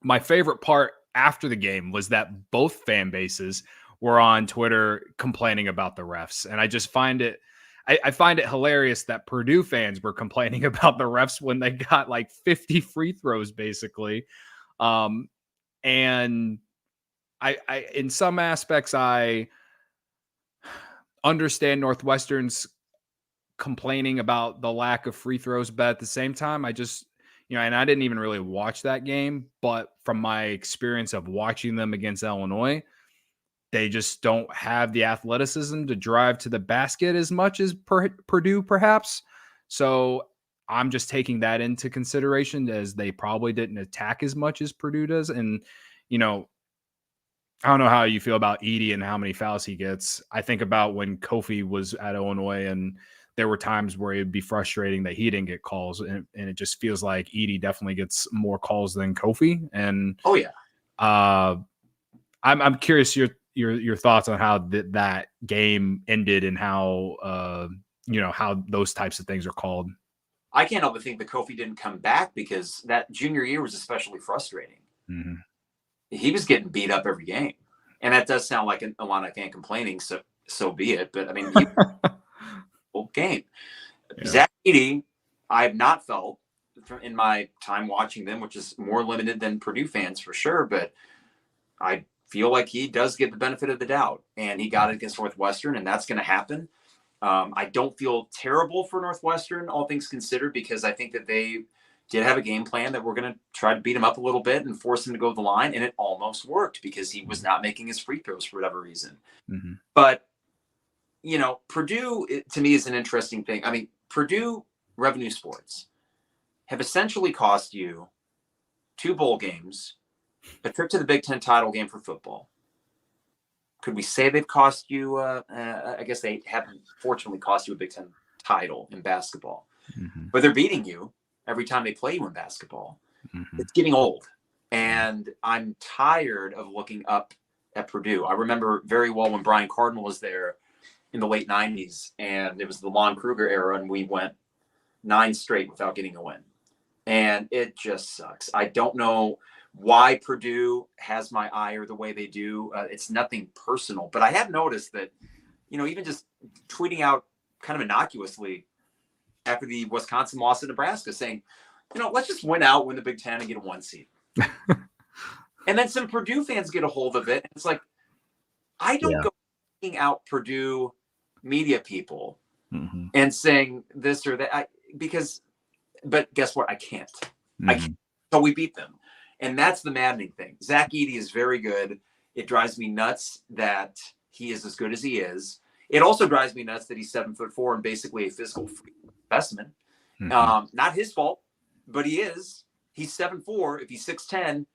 my favorite part after the game was that both fan bases were on Twitter complaining about the refs. And I just find it, I find it hilarious that Purdue fans were complaining about the refs when they got like 50 free throws, basically. And I in some aspects, I understand Northwestern's complaining about the lack of free throws, but at the same time, I just, and I didn't even really watch that game, but from my experience of watching them against Illinois, they just don't have the athleticism to drive to the basket as much as Purdue, perhaps. So I'm just taking that into consideration, as they probably didn't attack as much as Purdue does. And, I don't know how you feel about Edey and how many fouls he gets. I think about when Kofi was at Illinois, and there were times where it'd be frustrating that he didn't get calls, and it just feels like Edey definitely gets more calls than Kofi. And I'm curious your thoughts on how that game ended, and how how those types of things are called. I can't help but think that Kofi didn't come back because that junior year was especially frustrating. Mm-hmm. He was getting beat up every game, and that does sound like a Illini fan complaining. So be it. But I mean, whole game. Yeah. Zach Edey, I have not felt in my time watching them, which is more limited than Purdue fans for sure, but I feel like he does get the benefit of the doubt, and he got it against Northwestern, and that's going to happen. I don't feel terrible for Northwestern, all things considered, because I think that they did have a game plan that we're going to try to beat him up a little bit and force him to go to the line, and it almost worked because he was not making his free throws for whatever reason. Mm-hmm. But Purdue, to me, is an interesting thing. I mean, Purdue Revenue Sports have essentially cost you 2 bowl games, a trip to the Big Ten title game for football. Could we say they've cost you, I guess they haven't fortunately cost you a Big Ten title in basketball, but they're beating you every time they play you in basketball. It's getting old, and I'm tired of looking up at Purdue. I remember very well when Brian Cardinal was there in the late 90s, and it was the Lon Kruger era, and we went 9 straight without getting a win. And it just sucks. I don't know why Purdue has my ire the way they do. It's nothing personal, but I have noticed that, even just tweeting out kind of innocuously after the Wisconsin loss to Nebraska saying, let's just win out, win the Big Ten and get a 1 seed. And then some Purdue fans get a hold of it. It's like, I don't go tweeting out Purdue media people and saying this or that but guess what? I can't. I can't. So we beat them. And that's the maddening thing. Zach Edey is very good. It drives me nuts that he is as good as he is. It also drives me nuts that he's 7'4" and basically a physical specimen. Not his fault, but he is. He's 7'4". If he's 6'10",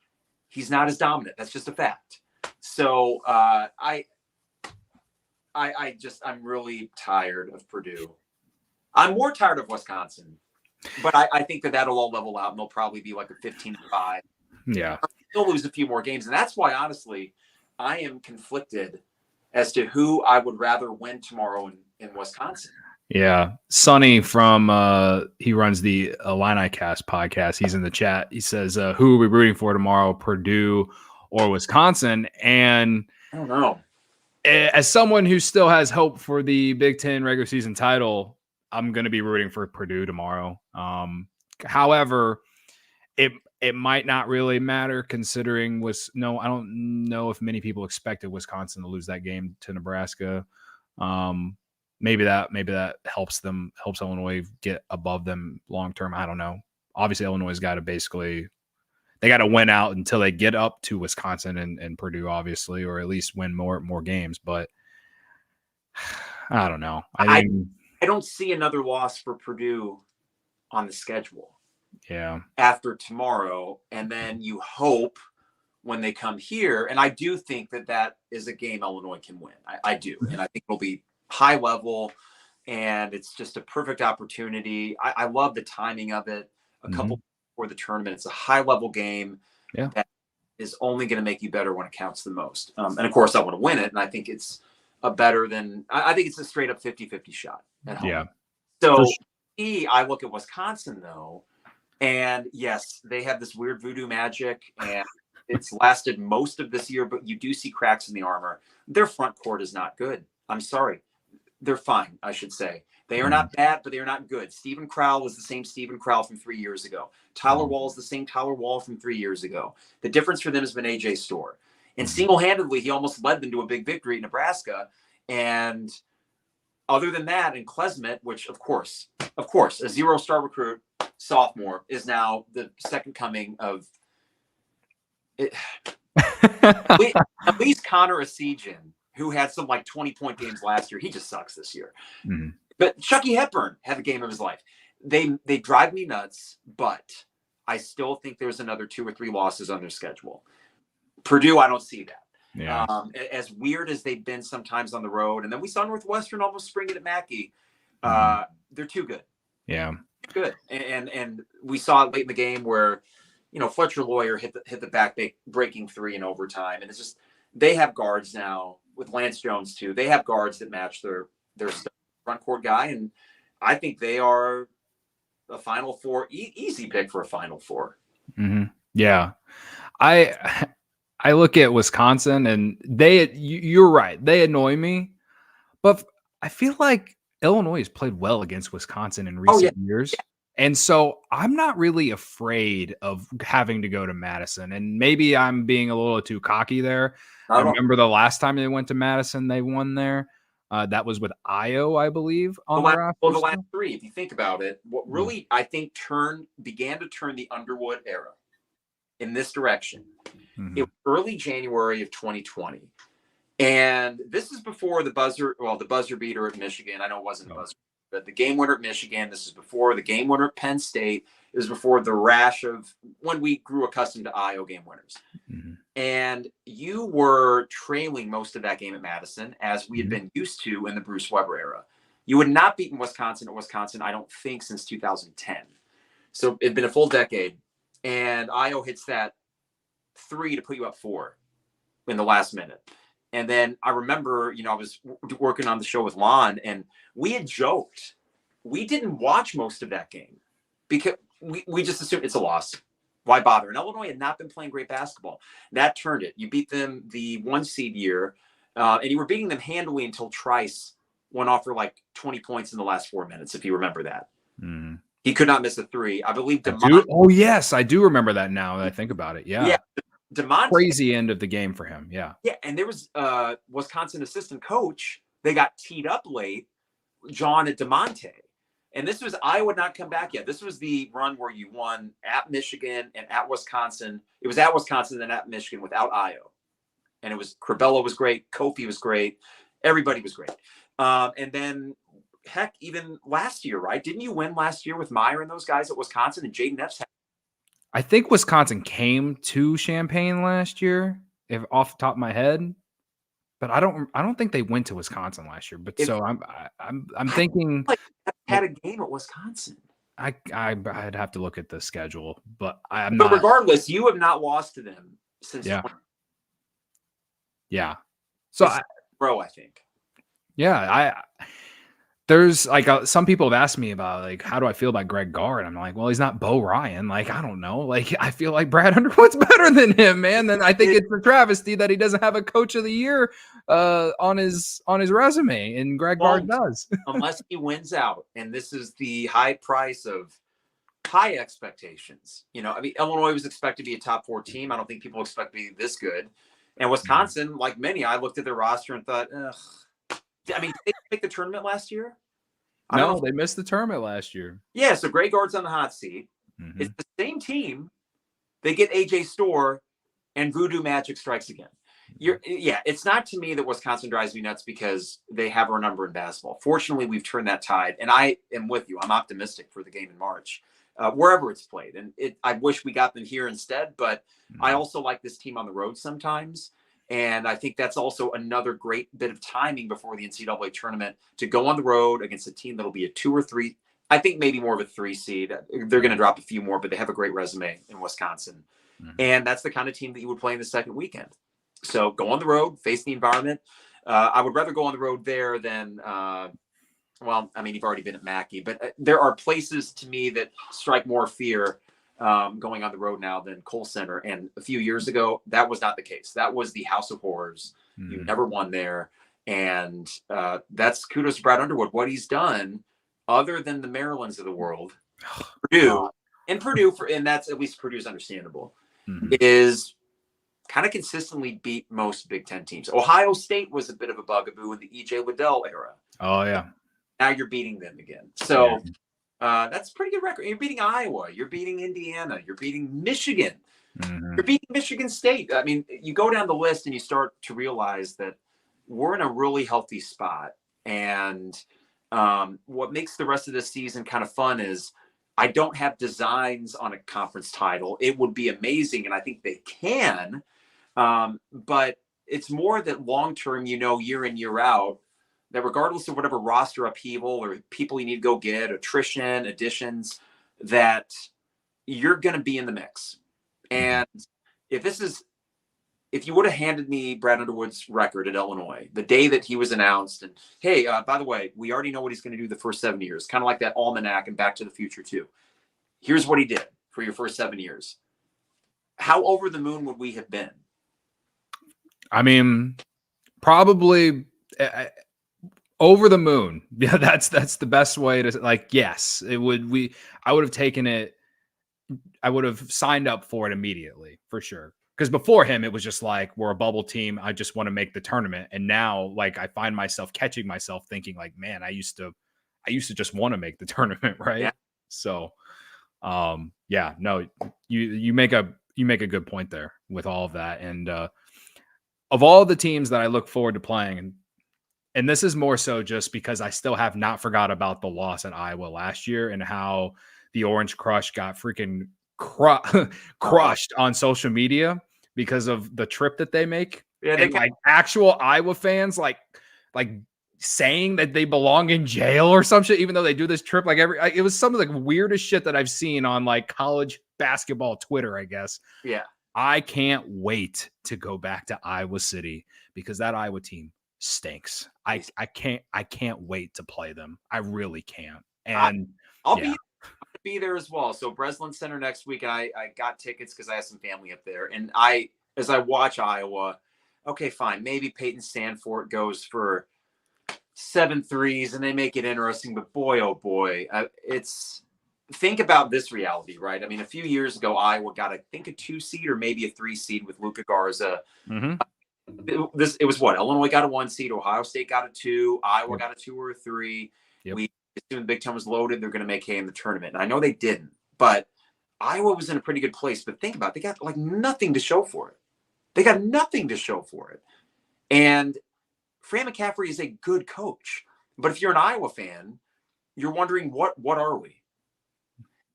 he's not as dominant. That's just a fact. So I'm really tired of Purdue. I'm more tired of Wisconsin. But I think that'll all level out, and they'll probably be like a 15-5. Yeah. They'll lose a few more games. And that's why, honestly, I am conflicted as to who I would rather win tomorrow in Wisconsin. Yeah. Sonny from he runs the Illini Cast podcast. He's in the chat. He says, who are we rooting for tomorrow, Purdue or Wisconsin? And I don't know. As someone who still has hope for the Big Ten regular season title, I'm going to be rooting for Purdue tomorrow. However, it might not really matter considering I don't know if many people expected Wisconsin to lose that game to Nebraska. Maybe that helps Illinois get above them long term. I don't know. Obviously, Illinois got to win out until they get up to Wisconsin and Purdue, obviously, or at least win more games. But I don't know. I don't see another loss for Purdue on the schedule. Yeah. After tomorrow, and then you hope when they come here, and I do think that is a game Illinois can win. I do, and I think it'll be high level, and it's just a perfect opportunity. I love the timing of it. A couple before the tournament, it's a high level game that is only going to make you better when it counts the most. And of course, I want to win it, and I think it's I think it's a straight up 50-50 shot at home. Yeah. So I look at Wisconsin though, and yes, they have this weird voodoo magic, and it's lasted most of this year, but you do see cracks in the armor. Their front court is not good. I'm sorry. They're fine, I should say. They are not bad, but they are not good. Stephen Crowell was the same Stephen Crowell from 3 years ago. Tyler Wall is the same Tyler Wall from 3 years ago. The difference for them has been A.J. Storr. And single-handedly, he almost led them to a big victory at Nebraska. And other than that, and Klesmit, which, of course, a zero-star recruit, sophomore, is now the second coming of it. At least Connor Esigian, who had some 20-point games last year. He just sucks this year. But Chucky Hepburn had the game of his life. They drive me nuts, but I still think there's another 2 or 3 losses on their schedule. Purdue, I don't see that. Yeah. As weird as they've been sometimes on the road, and then we saw Northwestern almost spring it at Mackey. They're too good. Yeah, good. And we saw it late in the game where, Fletcher Lawyer hit the back breaking 3 in overtime, and it's just they have guards now with Lance Jones too. They have guards that match their front court guy, and I think they are a Final Four easy pick for a Final Four. Yeah, I look at Wisconsin, and you're right, they annoy me, but I feel like Illinois has played well against Wisconsin in recent years. And so I'm not really afraid of having to go to Madison. And maybe I'm being a little too cocky there. I remember the last time they went to Madison, they won there. That was with Io, I believe. The last 3, if you think about it, what really, I think, began to turn the Underwood era in this direction. It was early January of 2020. And this is before the buzzer beater at Michigan. I know it wasn't a buzzer, but the game winner at Michigan. This is before the game winner at Penn State. It was before the rash of when we grew accustomed to Io game winners. And you were trailing most of that game at Madison, as we had been used to in the Bruce Weber era. You had not beaten Wisconsin at Wisconsin, I don't think, since 2010. So it'd been a full decade. And Io hits that 3 to put you up 4. in the last minute. And then I remember, I was working on the show with Lon, and we had joked. We didn't watch most of that game because we just assumed it's a loss. Why bother? And Illinois had not been playing great basketball. That turned it. You beat them the 1 seed year, and you were beating them handily until Trice went off for like 20 points in the last 4 minutes, if you remember that. Mm. He could not miss a three. I believe Oh, yes. I do remember that now that I think about it. Yeah. Crazy end of the game for him. Yeah. Yeah. And there was Wisconsin assistant coach. They got teed up late, John at DeMonte. And this was, Iowa would not come back yet. This was the run where you won at Michigan and at Wisconsin. It was at Wisconsin and at Michigan without Iowa. And it was, Corbella was great. Kofi was great. Everybody was great. And then, heck, even last year, right? Didn't you win last year with Meyer and those guys at Wisconsin and Jaden Epps? I think Wisconsin came to Champaign last year, if off the top of my head. But I don't think they went to Wisconsin last year. But so I'm thinking like had a game at Wisconsin. I'd have to look at the schedule, but But regardless, you have not lost to them since. Yeah. So I think. Yeah, there's like some people have asked me about like how do I feel about Greg Gard, and I'm like, well, he's not Bo Ryan. Like, I don't know. Like, I feel like Brad Underwood's better than him, man. Then I think it's a travesty that he doesn't have a Coach of the Year on his resume, and Greg Gard does. Unless he wins out, and this is the high price of high expectations. I mean, Illinois was expected to be a top 4 team. I don't think people expect to be this good. And Wisconsin, like many, I looked at their roster and thought, ugh. I mean, did they make the tournament last year? No, they missed the tournament last year. Yeah, so Greg Gard's on the hot seat. Mm-hmm. It's the same team. They get AJ Storr, and Voodoo Magic strikes again. It's not to me that Wisconsin drives me nuts because they have our number in basketball. Fortunately, we've turned that tide, and I am with you. I'm optimistic for the game in March, wherever it's played. And I wish we got them here instead, but I also like this team on the road sometimes. And I think that's also another great bit of timing before the NCAA tournament to go on the road against a team that'll be a 2 or 3. I think maybe more of a 3 seed. They're going to drop a few more, but they have a great resume in Wisconsin. Mm-hmm. And that's the kind of team that you would play in the second weekend. So go on the road, face the environment. I would rather go on the road there than, well, I mean, you've already been at Mackey, but there are places to me that strike more fear going on the road now than Kohl Center. And a few years ago, that was not the case. That was the House of Horrors. Mm. You never won there. And that's kudos to Brad Underwood. What he's done, other than the Marylands of the world, Purdue, and that's at least Purdue's understandable, is kind of consistently beat most Big Ten teams. Ohio State was a bit of a bugaboo in the E.J. Liddell era. Oh, yeah. Now you're beating them again. So that's a pretty good record. You're beating Iowa. You're beating Indiana. You're beating Michigan. Mm-hmm. You're beating Michigan State. I mean, you go down the list and you start to realize that we're in a really healthy spot. And what makes the rest of this season kind of fun is I don't have designs on a conference title. It would be amazing, and I think they can. But it's more that long-term, year in, year out, that regardless of whatever roster upheaval or people you need to go get, attrition, additions, that you're going to be in the mix. And if you would have handed me Brad Underwood's record at Illinois the day that he was announced, and hey, by the way, we already know what he's going to do the first 7 years, kind of like that almanac and Back to the Future too. Here's what he did for your first 7 years. How over the moon would we have been? I mean, probably over the moon. Yeah, that's the best way to, like, yes, it would. I would have taken it. I would have signed up for it immediately for sure. Because before him, it was just like, we're a bubble team. I just want to make the tournament. And now, like, I find myself catching myself thinking, like, man, I used to just want to make the tournament, right? Yeah. So, yeah, no, you make a good point there with all of that. And of all the teams that I look forward to playing, and this is more so just because I still have not forgot about the loss at Iowa last year and how the Orange Crush got freaking crushed on social media because of the trip that they make. Yeah, and like actual Iowa fans like saying that they belong in jail or some shit, even though they do this trip it was some of the weirdest shit that I've seen on like college basketball Twitter, I guess. Yeah. I can't wait to go back to Iowa City because that Iowa team stinks. I can't wait to play them. I really can't. And I'll be there as well. So Breslin Center next week. I got tickets because I have some family up there. And as I watch Iowa, okay, fine. Maybe Peyton Stanford goes for 7 threes and they make it interesting. But boy, oh boy, think about this reality, right? I mean, a few years ago, Iowa got, I think, a 2 seed or maybe a 3 seed with Luka Garza. Mm-hmm. It was what? Illinois got a 1 seed, Ohio State got a 2, Iowa got a 2 or a 3. Yep. We assumed the Big Ten was loaded, they're going to make hay in the tournament. And I know they didn't, but Iowa was in a pretty good place. But think about it, they got like nothing to show for it. They got nothing to show for it. And Fran McCaffrey is a good coach. But if you're an Iowa fan, you're wondering, what are we?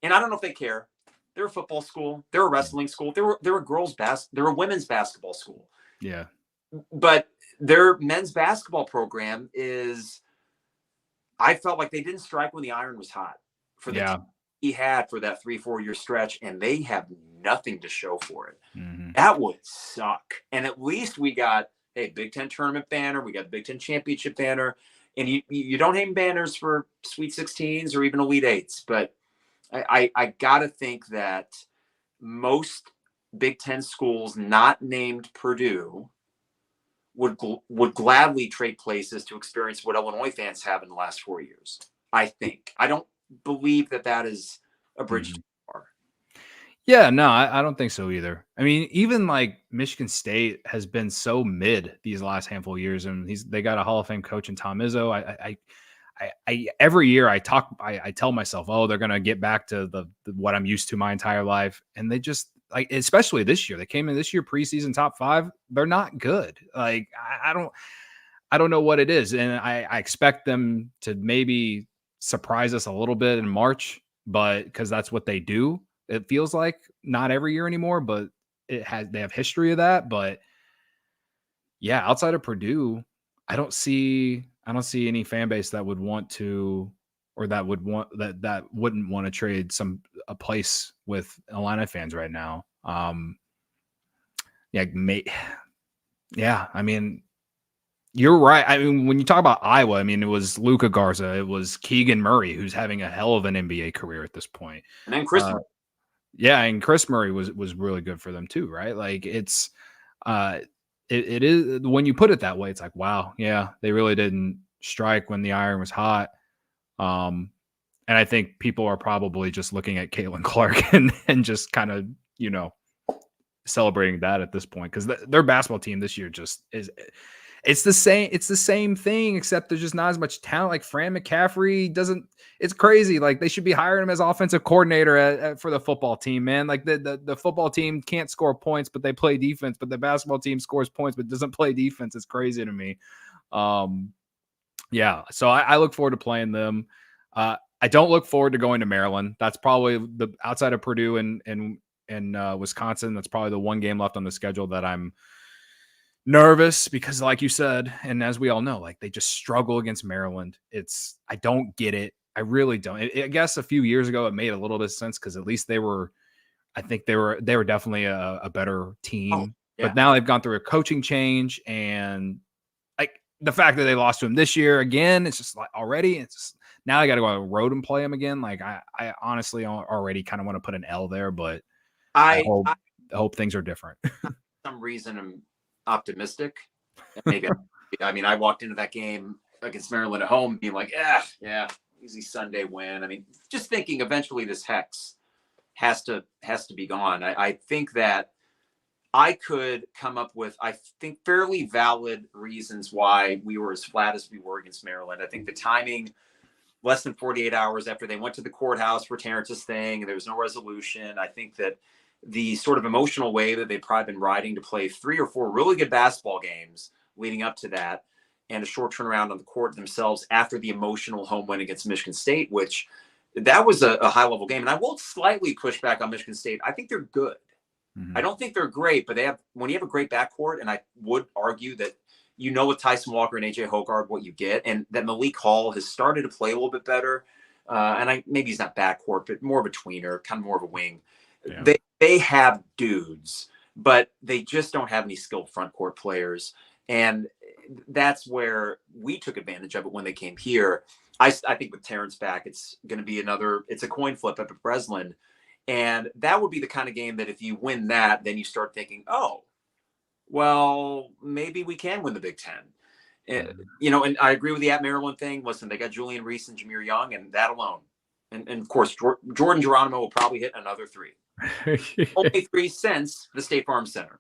And I don't know if they care. They're a football school. They're a wrestling school. They're a women's basketball school. Yeah. But their men's basketball program is, I felt like they didn't strike when the iron was hot for the team he had for that 3-4 year stretch, and they have nothing to show for it. Mm-hmm. That would suck. And at least we got a Big Ten tournament banner. We got Big Ten championship banner. And you don't hang banners for Sweet 16s or even Elite 8s. But I got to think that most Big Ten schools not named Purdue would gladly trade places to experience what Illinois fans have in the last 4 years. I think. I don't believe that is a bridge too far. Yeah, no, I don't think so either. I mean, even like Michigan State has been so mid these last handful of years, and they got a Hall of Fame coach in Tom Izzo. I every year I tell myself, oh, they're gonna get back to the what I'm used to my entire life, and they just, like, especially this year, they came in this year preseason top 5. They're not good. Like, I don't know what it is, and I expect them to maybe surprise us a little bit in March, but because that's what they do. It feels like, not every year anymore, but they have history of that. But yeah, outside of Purdue, I don't see any fan base that would want to, or that wouldn't want to trade a place with Illini fans right now. Yeah, I mean, you're right. I mean, when you talk about Iowa, I mean, it was Luka Garza, it was Keegan Murray, who's having a hell of an NBA career at this point, and then Chris. Yeah, and Chris Murray was really good for them too, right? Like, it's it is, when you put it that way, it's like, wow, yeah, they really didn't strike when the iron was hot. And I think people are probably just looking at Caitlin Clark and just kind of, celebrating that at this point, because their basketball team this year just is. It's the same thing, except there's just not as much talent. Like, Fran McCaffrey it's crazy. Like, they should be hiring him as offensive coordinator for the football team, man. Like, the football team can't score points, but they play defense, but the basketball team scores points, but doesn't play defense. It's crazy to me. Yeah. So I look forward to playing them. I don't look forward to going to Maryland. That's probably outside of Purdue and Wisconsin. That's probably the one game left on the schedule that I'm nervous, because, like you said, and as we all know, like, they just struggle against Maryland. I don't get it. I really don't. I guess a few years ago it made a little bit of sense, because at least they were definitely a better team. Oh, yeah. But now they've gone through a coaching change, and like, the fact that they lost to him this year again, it's just like, already, it's just, now I got to go on the road and play him again. Like, I honestly already kind of want to put an L there, but I hope things are different. For some reason I'm optimistic. Maybe I mean, I walked into that game against Maryland at home being like, yeah, easy Sunday win. I mean, just thinking eventually this hex has to be gone. I think that I could come up with, I think, fairly valid reasons why we were as flat as we were against Maryland. I think the timing, less than 48 hours after they went to the courthouse for Terrence's thing, and there was no resolution. I think that the sort of emotional wave that they've probably been riding to play 3 or 4 really good basketball games leading up to that, and a short turnaround on the court themselves after the emotional home win against Michigan State, which that was a high-level game. And I will slightly push back on Michigan State. I think they're good. Mm-hmm. I don't think they're great, but when you have a great backcourt, and I would argue that with Tyson Walker and AJ Hoggard what you get, and that Malik Hall has started to play a little bit better. And maybe he's not backcourt, but more of a tweener, kind of more of a wing. Yeah. They have dudes but they just don't have any skilled front court players. And that's where we took advantage of it when they came here. I think with Terrence back, it's going to be it's a coin flip up at Breslin. And that would be the kind of game that if you win that, then you start thinking, oh, well, maybe we can win the Big Ten. And I agree with the at Maryland thing. Listen, they got Julian Reese and Jameer Young, and that alone. And of course, Jordan Geronimo will probably hit another 3. Only 3 since the State Farm Center.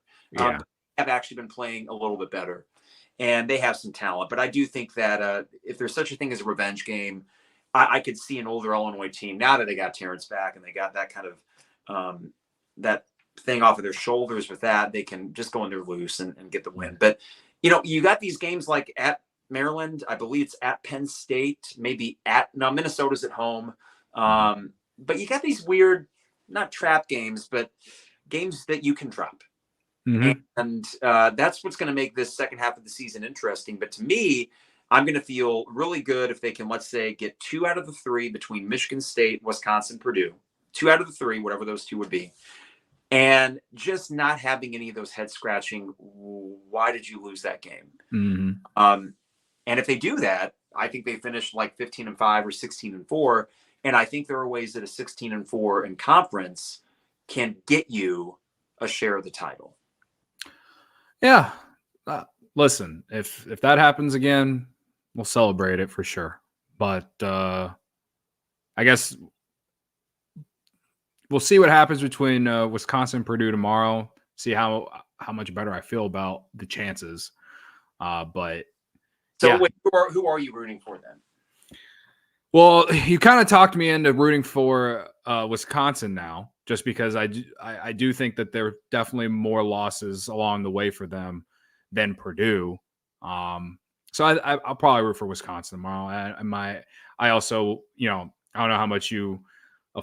Have actually been playing a little bit better, and they have some talent. But I do think that if there's such a thing as a revenge game, I could see an older Illinois team, now that they got Terrence back and they got that kind of that thing off of their shoulders with that, they can just go in there loose and get the win. But, you got these games like at Maryland, I believe it's at Penn State, maybe Minnesota's at home. But you got these weird, not trap games, but games that you can drop. Mm-hmm. And that's what's going to make this second half of the season interesting. But to me, I'm going to feel really good if they can, let's say, get 2 out of the 3 between Michigan State, Wisconsin, Purdue, 2 out of the 3, whatever those 2 would be. And just not having any of those head scratching, why did you lose that game? Mm-hmm. And if they do that, I think they finish like 15-5 or 16-4. And I think there are ways that a 16-4 in conference can get you a share of the title. Yeah. Listen, if that happens again, we'll celebrate it for sure. But I guess we'll see what happens between Wisconsin and Purdue tomorrow. See how much better I feel about the chances. But so yeah. Wait, who are you rooting for then? Well, you kind of talked me into rooting for Wisconsin now, just because I do think that there are definitely more losses along the way for them than Purdue. So I'll probably root for Wisconsin tomorrow. I also, I don't know how much you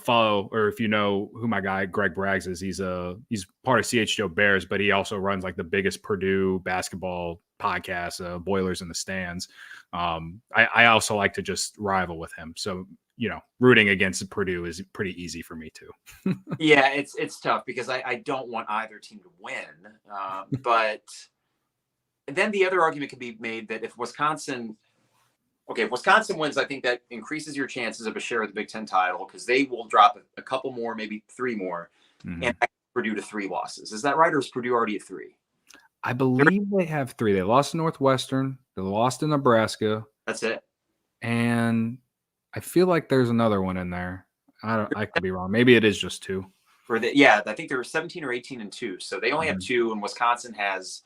follow or if you know who my guy Greg Braggs is. He's part of CHGO Bears, but he also runs like the biggest Purdue basketball podcast, Boilers in the Stands. I also like to just rival with him. So, rooting against Purdue is pretty easy for me too. Yeah, it's tough because I don't want either team to win. But then the other argument could be made that if Wisconsin wins, I think that increases your chances of a share of the Big Ten title because they will drop a couple more, maybe 3 more, and Purdue to 3 losses. Is that right, or is Purdue already at 3? I believe they have 3. They lost to Northwestern. They lost to Nebraska. That's it. And I feel like there's another one in there. I could be wrong. Maybe it is just 2. I think they were 17 or 18-2. So they only have 2, and Wisconsin has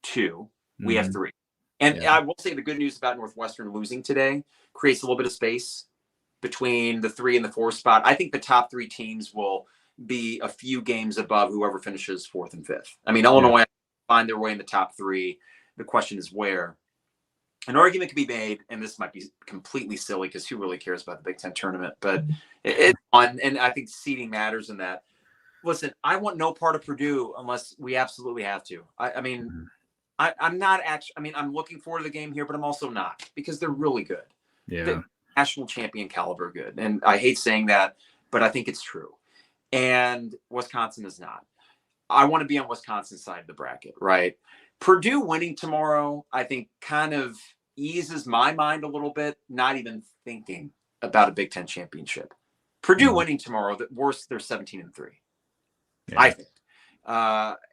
2. We have 3. And I will say the good news about Northwestern losing today creates a little bit of space between the 3 and the 4 spot. I think the top 3 teams will be a few games above whoever finishes 4th and 5th. I mean, Illinois find their way in the top 3. The question is where. An argument could be made, and this might be completely silly because who really cares about the Big Ten tournament, but it's fun, and I think seeding matters in that. Listen, I want no part of Purdue unless we absolutely have to. I'm not actually. I mean, I'm looking forward to the game here, but I'm also not because they're really good. Yeah, they're national champion caliber good, and I hate saying that, but I think it's true. And Wisconsin is not. I want to be on Wisconsin's side of the bracket, right? Purdue winning tomorrow, I think, kind of eases my mind a little bit. Not even thinking about a Big Ten championship. Purdue winning tomorrow, the worst, they're 17-3. Yeah. I think.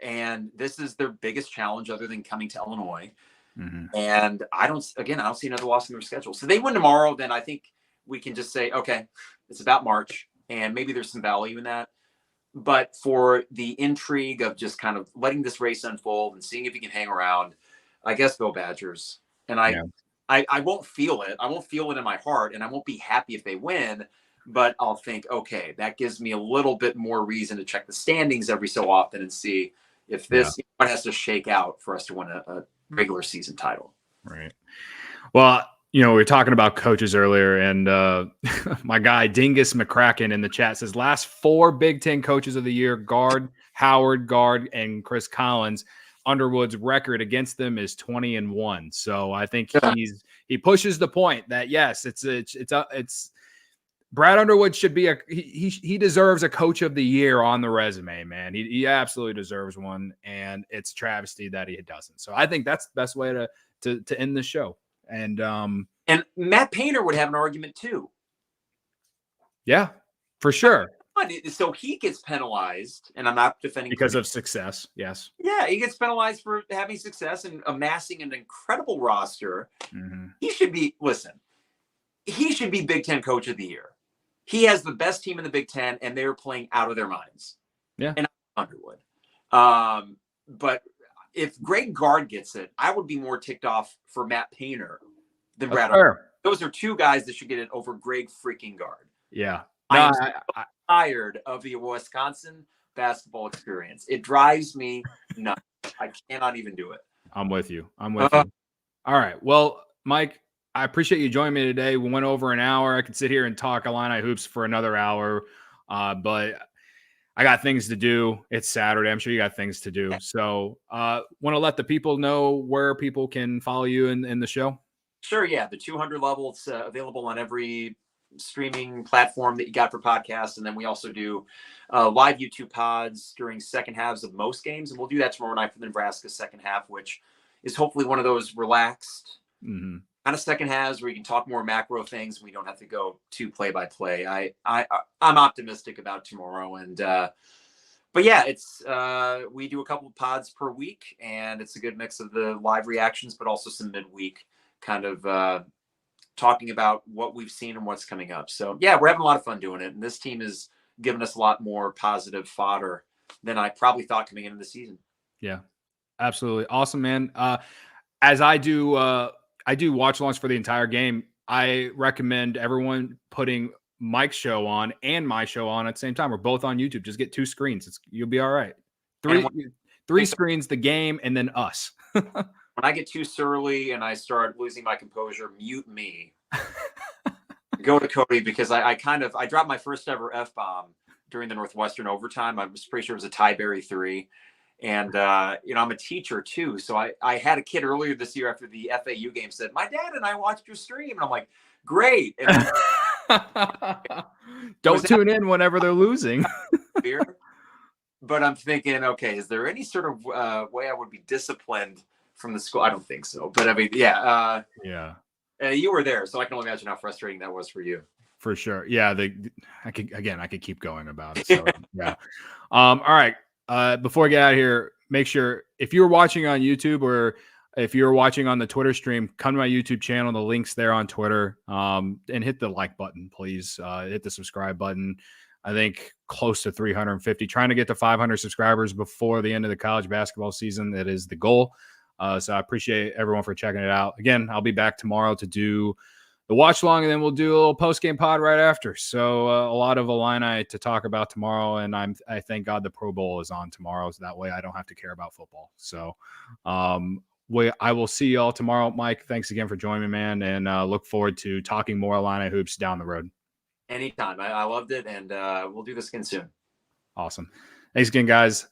And this is their biggest challenge other than coming to Illinois. And I don't see another loss in their schedule. So they win tomorrow, then I think we can just say, okay, it's about March and maybe there's some value in that. But for the intrigue of just kind of letting this race unfold and seeing if you can hang around, I guess go Badgers. And I won't feel it. I won't feel it in my heart, and I won't be happy if they win. But I'll think, okay, that gives me a little bit more reason to check the standings every so often and see if this one has to shake out for us to win a regular season title. Right. Well, we were talking about coaches earlier, and my guy Dingus McCracken in the chat says last 4 Big Ten coaches of the year: Gard, Howard, Gard, and Chris Collins. Underwood's record against them is 20-1. So I think he pushes the point that yes, it's Brad Underwood should be he deserves a coach of the year on the resume, man. He absolutely deserves one, and it's a travesty that he doesn't. So I think that's the best way to end the show. And Matt Painter would have an argument too. Yeah, for sure. So he gets penalized, and I'm not defending because of success. Yes. Yeah, he gets penalized for having success and amassing an incredible roster. Mm-hmm. He should be Big Ten Coach of the Year. He has the best team in the Big Ten, and they're playing out of their minds. Yeah. And Underwood. But if Greg Gard gets it, I would be more ticked off for Matt Painter than Brad Underwood. Those are two guys that should get it over Greg freaking Gard. Yeah. No, I'm tired of the Wisconsin basketball experience. It drives me nuts. I cannot even do it. I'm with you. All right. Well, Mike, I appreciate you joining me today. We went over an hour. I could sit here and talk Illini hoops for another hour, but I got things to do. It's Saturday. I'm sure you got things to do. So want to let the people know where people can follow you in the show? Sure, yeah. The 200 level, it's available on every streaming platform that you got for podcasts. And then we also do live YouTube pods during second halves of most games. And we'll do that tomorrow night for the Nebraska second half, which is hopefully one of those relaxed kind of second halves where you can talk more macro things. And we don't have to go too play-by-play. I'm optimistic about tomorrow. And but yeah, it's we do a couple of pods per week, and it's a good mix of the live reactions, but also some midweek kind of talking about what we've seen and what's coming up. So yeah, we're having a lot of fun doing it. And this team is giving us a lot more positive fodder than I probably thought coming into the season. Yeah, absolutely. Awesome, man. As I do watch alongs for the entire game. I recommend everyone putting Mike's show on and my show on at the same time. We're both on YouTube. Just get two screens. You'll be all right. Three screens, the game, and then us. When I get too surly and I start losing my composure, mute me. Go to Cody, because I dropped my first ever F-bomb during the Northwestern overtime. I was pretty sure it was a Tyberry 3. And, I'm a teacher too. So I had a kid earlier this year after the FAU game said, my dad and I watched your stream. And I'm like, great. And don't tune in whenever they're losing. But I'm thinking, okay, is there any sort of way I would be disciplined from the school? I don't think so. But I mean, yeah. You were there, so I can only imagine how frustrating that was for you. For sure. Yeah. I could keep going about it. So yeah. All right. Before I get out of here, make sure if you're watching on YouTube or if you're watching on the Twitter stream, come to my YouTube channel. The link's there on Twitter. And hit the like button, please. Hit the subscribe button. I think close to 350. Trying to get to 500 subscribers before the end of the college basketball season. That is the goal. So I appreciate everyone for checking it out. Again, I'll be back tomorrow to do the watch long, and then we'll do a little post-game pod right after. So a lot of Illini to talk about tomorrow, and I thank God the Pro Bowl is on tomorrow, so that way I don't have to care about football. So I will see you all tomorrow. Mike, thanks again for joining me, man, and look forward to talking more Illini hoops down the road. Anytime. I loved it, and we'll do this again soon. Awesome. Thanks again, guys.